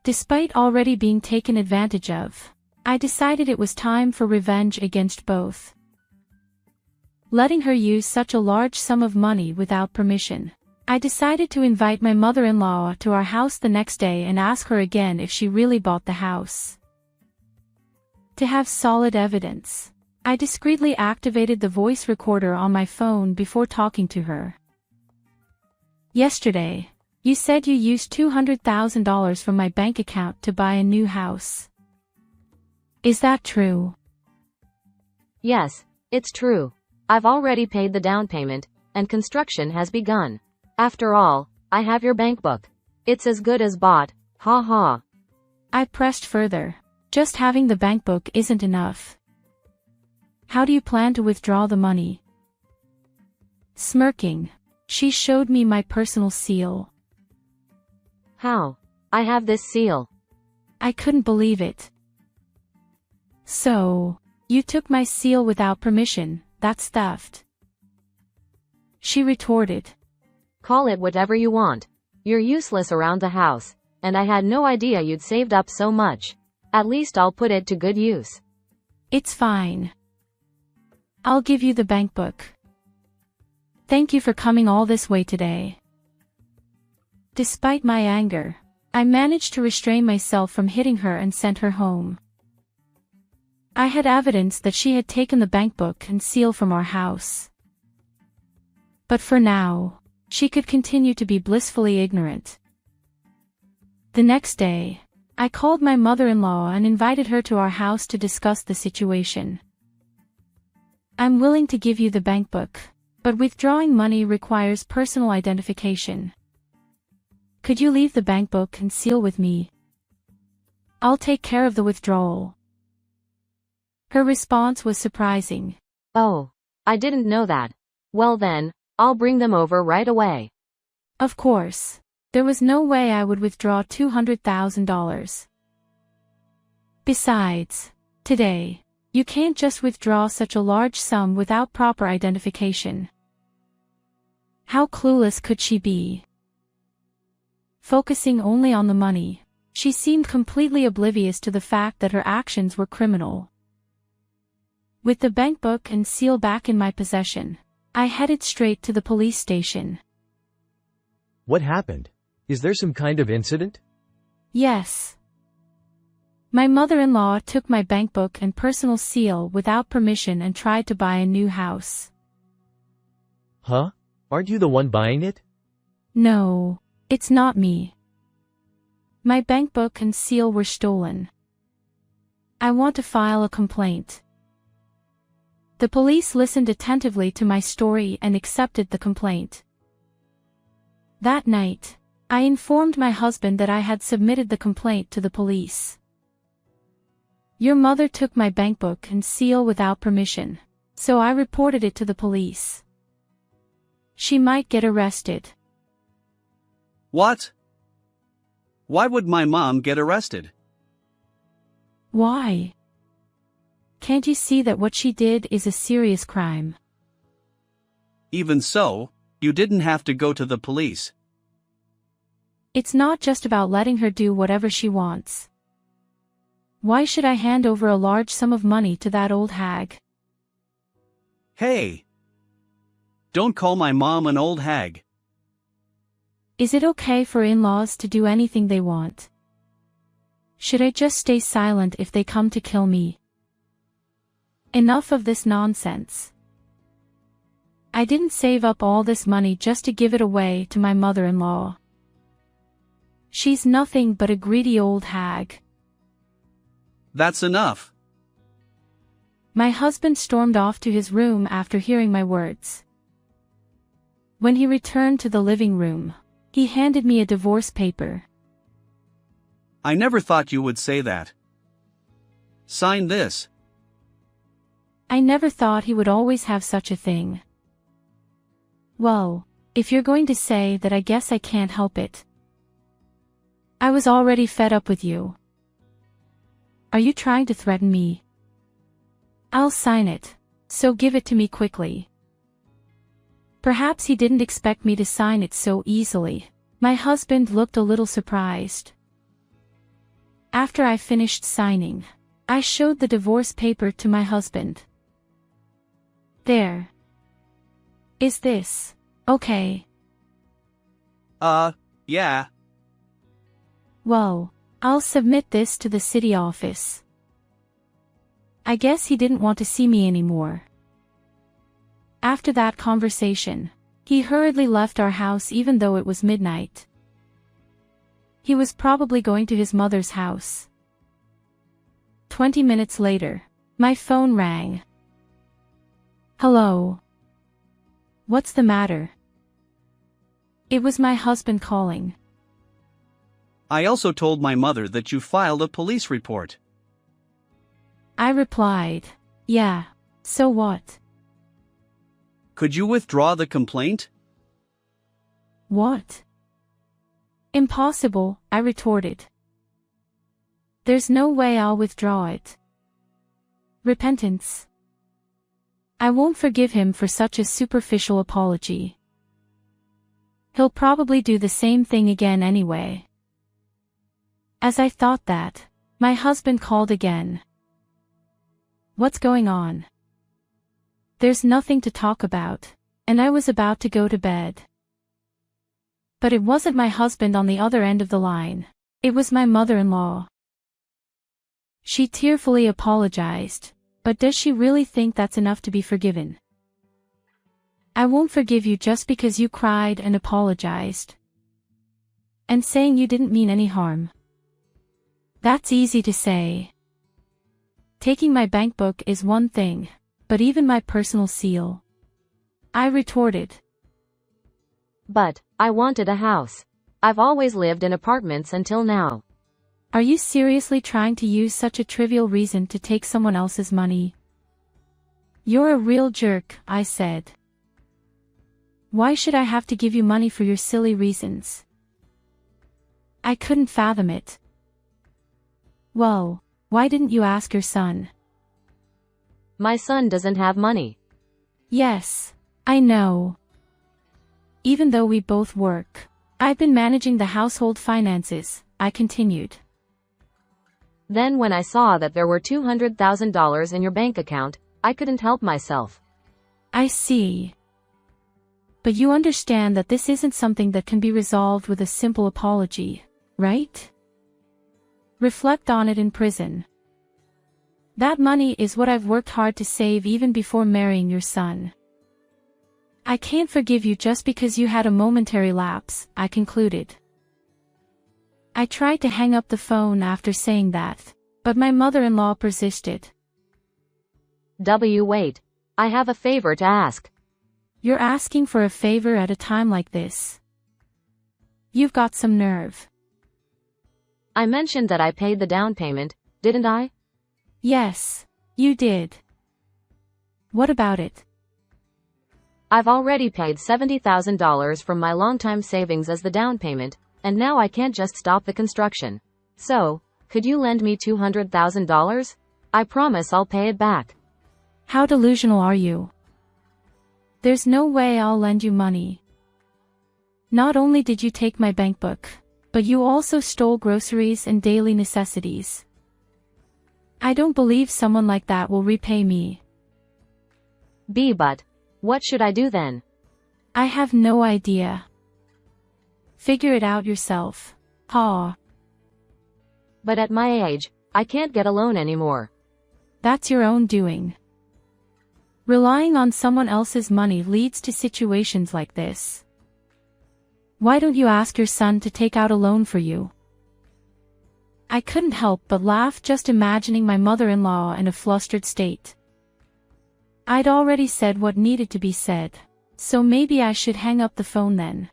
Despite already being taken advantage of, I decided it was time for revenge against both. Letting her use such a large sum of money without permission, I decided to invite my mother-in-law to our house the next day and ask her again if she really bought the house. To have solid evidence, I discreetly activated the voice recorder on my phone before talking to her. "Yesterday, you said you used $200,000 from my bank account to buy a new house. Is that true?" "Yes, it's true. I've already paid the down payment, and construction has begun. After all, I have your bank book. It's as good as bought, ha ha." I pressed further. Just having the bank book isn't enough. "How do you plan to withdraw the money?" Smirking, she showed me my personal seal. "How? I have this seal." I couldn't believe it. "So, you took my seal without permission, that's theft." She retorted. "Call it whatever you want. You're useless around the house, and I had no idea you'd saved up so much. At least I'll put it to good use." "It's fine. I'll give you the bank book. Thank you for coming all this way today." Despite my anger, I managed to restrain myself from hitting her and sent her home. I had evidence that she had taken the bank book and seal from our house. But for now, she could continue to be blissfully ignorant. The next day, I called my mother-in-law and invited her to our house to discuss the situation. "I'm willing to give you the bank book, But withdrawing money requires personal identification. Could you leave the bank book and seal with me? I'll take care of the withdrawal. Her response was surprising. Oh, I didn't know that. Well then, I'll bring them over right away. Of course. There was no way I would withdraw $200,000. Besides, today, you can't just withdraw such a large sum without proper identification. How clueless could she be? Focusing only on the money, she seemed completely oblivious to the fact that her actions were criminal. With the bank book and seal back in my possession, I headed straight to the police station. What happened? Is there some kind of incident? Yes. My mother-in-law took my bank book and personal seal without permission and tried to buy a new house. Huh? Aren't you the one buying it? No, it's not me. My bank book and seal were stolen. I want to file a complaint. The police listened attentively to my story and accepted the complaint. That night, I informed my husband that I had submitted the complaint to the police. Your mother took my bank book and seal without permission, so I reported it to the police. She might get arrested. What? Why would my mom get arrested? Why? Can't you see that what she did is a serious crime? Even so, you didn't have to go to the police. It's not just about letting her do whatever she wants. Why should I hand over a large sum of money to that old hag? Hey! Don't call my mom an old hag. Is it okay for in-laws to do anything they want? Should I just stay silent if they come to kill me? Enough of this nonsense. I didn't save up all this money just to give it away to my mother-in-law. She's nothing but a greedy old hag. That's enough. My husband stormed off to his room after hearing my words. When he returned to the living room, he handed me a divorce paper. I never thought you would say that. Sign this. I never thought he would always have such a thing. Well, if you're going to say that, I guess I can't help it. I was already fed up with you. Are you trying to threaten me? I'll sign it, so give it to me quickly. Perhaps he didn't expect me to sign it so easily. My husband looked a little surprised. After I finished signing, I showed the divorce paper to my husband. There. Is this okay? Yeah. Well, I'll submit this to the city office. I guess he didn't want to see me anymore. After that conversation, he hurriedly left our house even though it was midnight. He was probably going to his mother's house. 20 minutes later, my phone rang. Hello. What's the matter? It was my husband calling. I also told my mother that you filed a police report. I replied, yeah, so what? Could you withdraw the complaint? What? Impossible, I retorted. There's no way I'll withdraw it. Repentance. I won't forgive him for such a superficial apology. He'll probably do the same thing again anyway. As I thought that, my husband called again. What's going on? There's nothing to talk about, and I was about to go to bed. But it wasn't my husband on the other end of the line. It was my mother-in-law. She tearfully apologized, but does she really think that's enough to be forgiven? I won't forgive you just because you cried and apologized. And saying you didn't mean any harm. That's easy to say. Taking my bank book is one thing, but even my personal seal. I retorted. But, I wanted a house. I've always lived in apartments until now. Are you seriously trying to use such a trivial reason to take someone else's money? You're a real jerk, I said. Why should I have to give you money for your silly reasons? I couldn't fathom it. Well, why didn't you ask your son? My son doesn't have money. Yes, I know. Even though we both work, I've been managing the household finances, I continued. Then when I saw that there were $200,000 in your bank account, I couldn't help myself. I see. But you understand that this isn't something that can be resolved with a simple apology, right? Reflect on it in prison. That money is what I've worked hard to save even before marrying your son. I can't forgive you just because you had a momentary lapse, I concluded. I tried to hang up the phone after saying that, but my mother-in-law persisted. Wait. I have a favor to ask. You're asking for a favor at a time like this. You've got some nerve. I mentioned that I paid the down payment, didn't I? Yes, you did. What about it? I've already paid $70,000 from my longtime savings as the down payment, and now I can't just stop the construction. So, could you lend me $200,000? I promise I'll pay it back. How delusional are you? There's no way I'll lend you money. Not only did you take my bank book, but you also stole groceries and daily necessities. I don't believe someone like that will repay me. But what should I do then? I have no idea. Figure it out yourself. But at my age, I can't get a loan anymore. That's your own doing. Relying on someone else's money leads to situations like this. Why don't you ask your son to take out a loan for you? I couldn't help but laugh just imagining my mother-in-law in a flustered state. I'd already said what needed to be said, so maybe I should hang up the phone then.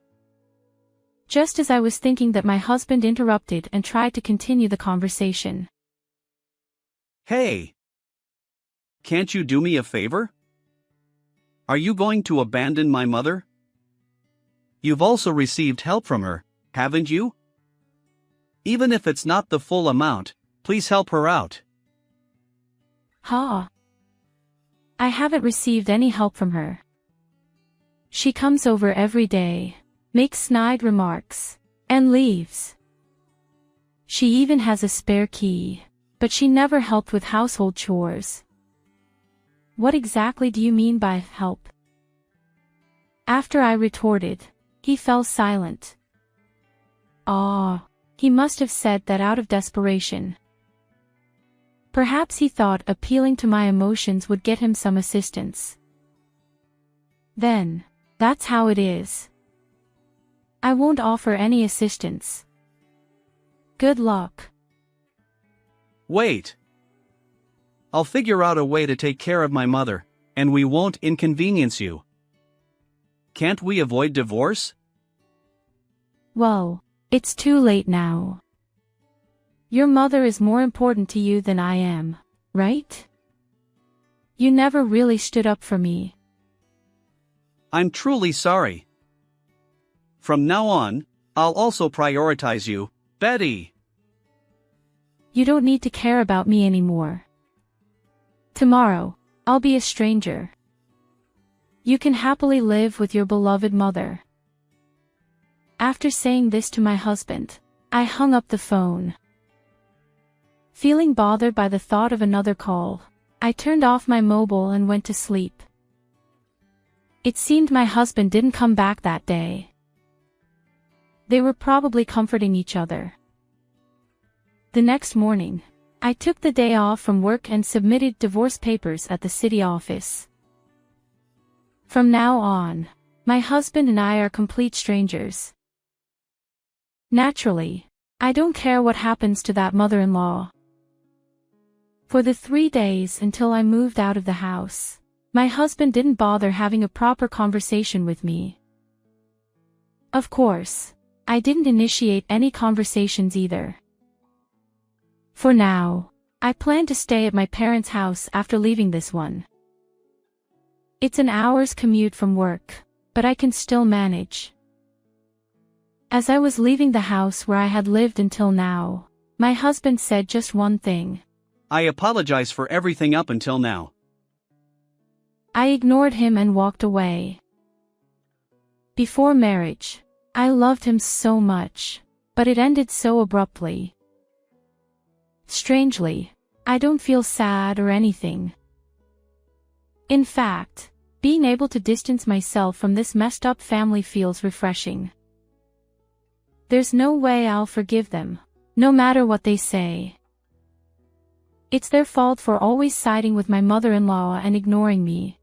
Just as I was thinking that, my husband interrupted and tried to continue the conversation. Hey! Can't you do me a favor? Are you going to abandon my mother? You've also received help from her, haven't you? Even if it's not the full amount, please help her out. I haven't received any help from her. She comes over every day, makes snide remarks, and leaves. She even has a spare key, but she never helped with household chores. What exactly do you mean by help? After I retorted, he fell silent. He must have said that out of desperation. Perhaps he thought appealing to my emotions would get him some assistance. Then, that's how it is. I won't offer any assistance. Good luck. Wait. I'll figure out a way to take care of my mother, and we won't inconvenience you. Can't we avoid divorce? Well, it's too late now. Your mother is more important to you than I am, right? You never really stood up for me. I'm truly sorry. From now on, I'll also prioritize you, Betty. You don't need to care about me anymore. Tomorrow, I'll be a stranger. You can happily live with your beloved mother. After saying this to my husband, I hung up the phone. Feeling bothered by the thought of another call, I turned off my mobile and went to sleep. It seemed my husband didn't come back that day. They were probably comforting each other. The next morning, I took the day off from work and submitted divorce papers at the city office. From now on, my husband and I are complete strangers. Naturally, I don't care what happens to that mother-in-law. For the 3 days until I moved out of the house, My husband didn't bother having a proper conversation with me. Of course, I didn't initiate any conversations either. For now, I plan to stay at my parents' house after leaving this one. It's an hour's commute from work, but I can still manage. As I was leaving the house where I had lived until now, my husband said just one thing. I apologize for everything up until now. I ignored him and walked away. Before marriage, I loved him so much, but it ended so abruptly. Strangely, I don't feel sad or anything. In fact, being able to distance myself from this messed up family feels refreshing. There's no way I'll forgive them, no matter what they say. It's their fault for always siding with my mother-in-law and ignoring me.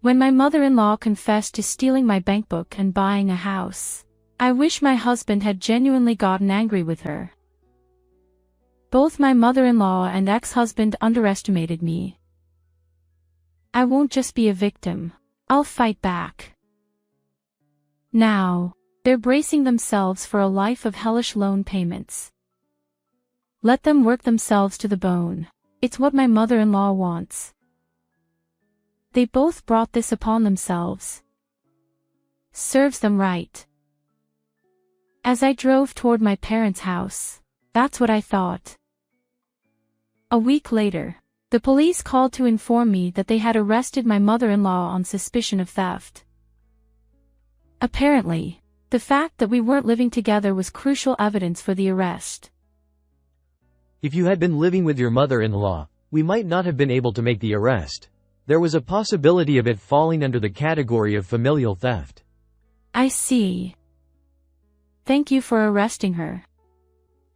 When my mother-in-law confessed to stealing my bankbook and buying a house, I wish my husband had genuinely gotten angry with her. Both my mother-in-law and ex-husband underestimated me. I won't just be a victim, I'll fight back. Now, they're bracing themselves for a life of hellish loan payments. Let them work themselves to the bone. It's what my mother-in-law wants. They both brought this upon themselves. Serves them right. As I drove toward my parents' house, that's what I thought. A week later, the police called to inform me that they had arrested my mother-in-law on suspicion of theft. Apparently, the fact that we weren't living together was crucial evidence for the arrest. If you had been living with your mother-in-law, we might not have been able to make the arrest. There was a possibility of it falling under the category of familial theft. I see. Thank you for arresting her.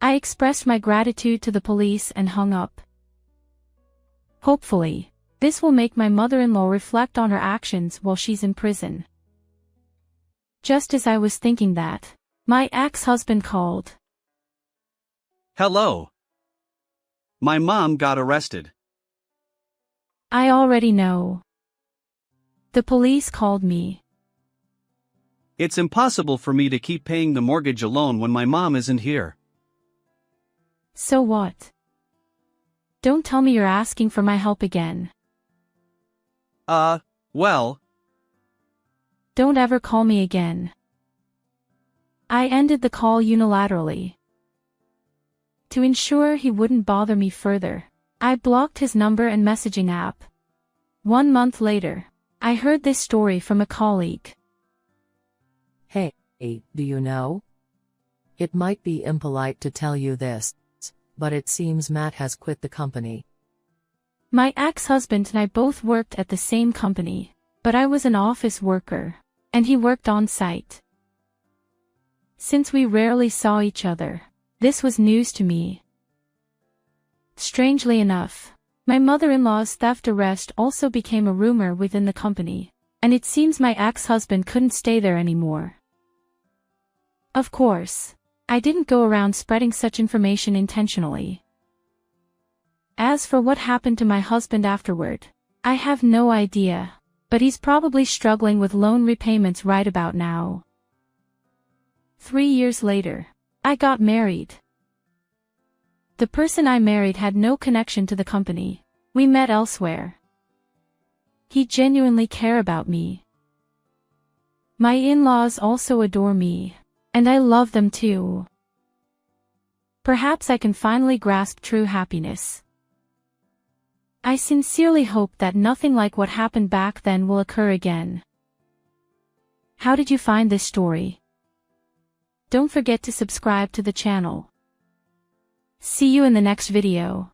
I expressed my gratitude to the police and hung up. Hopefully, this will make my mother-in-law reflect on her actions while she's in prison. Just as I was thinking that, my ex-husband called. Hello. My mom got arrested. I already know. The police called me. It's impossible for me to keep paying the mortgage alone when my mom isn't here. So what? Don't tell me you're asking for my help again. Well. Don't ever call me again. I ended the call unilaterally. To ensure he wouldn't bother me further, I blocked his number and messaging app. 1 month later, I heard this story from a colleague. Hey, do you know? It might be impolite to tell you this, but it seems Matt has quit the company. My ex-husband and I both worked at the same company, but I was an office worker, and he worked on site. Since we rarely saw each other, this was news to me. Strangely enough, my mother-in-law's theft arrest also became a rumor within the company, and it seems my ex-husband couldn't stay there anymore. Of course, I didn't go around spreading such information intentionally. As for what happened to my husband afterward, I have no idea, but he's probably struggling with loan repayments right about now. 3 years later, I got married. The person I married had no connection to the company. We met elsewhere. He genuinely cared about me. My in-laws also adore me, and I love them too. Perhaps I can finally grasp true happiness. I sincerely hope that nothing like what happened back then will occur again. How did you find this story? Don't forget to subscribe to the channel. See you in the next video.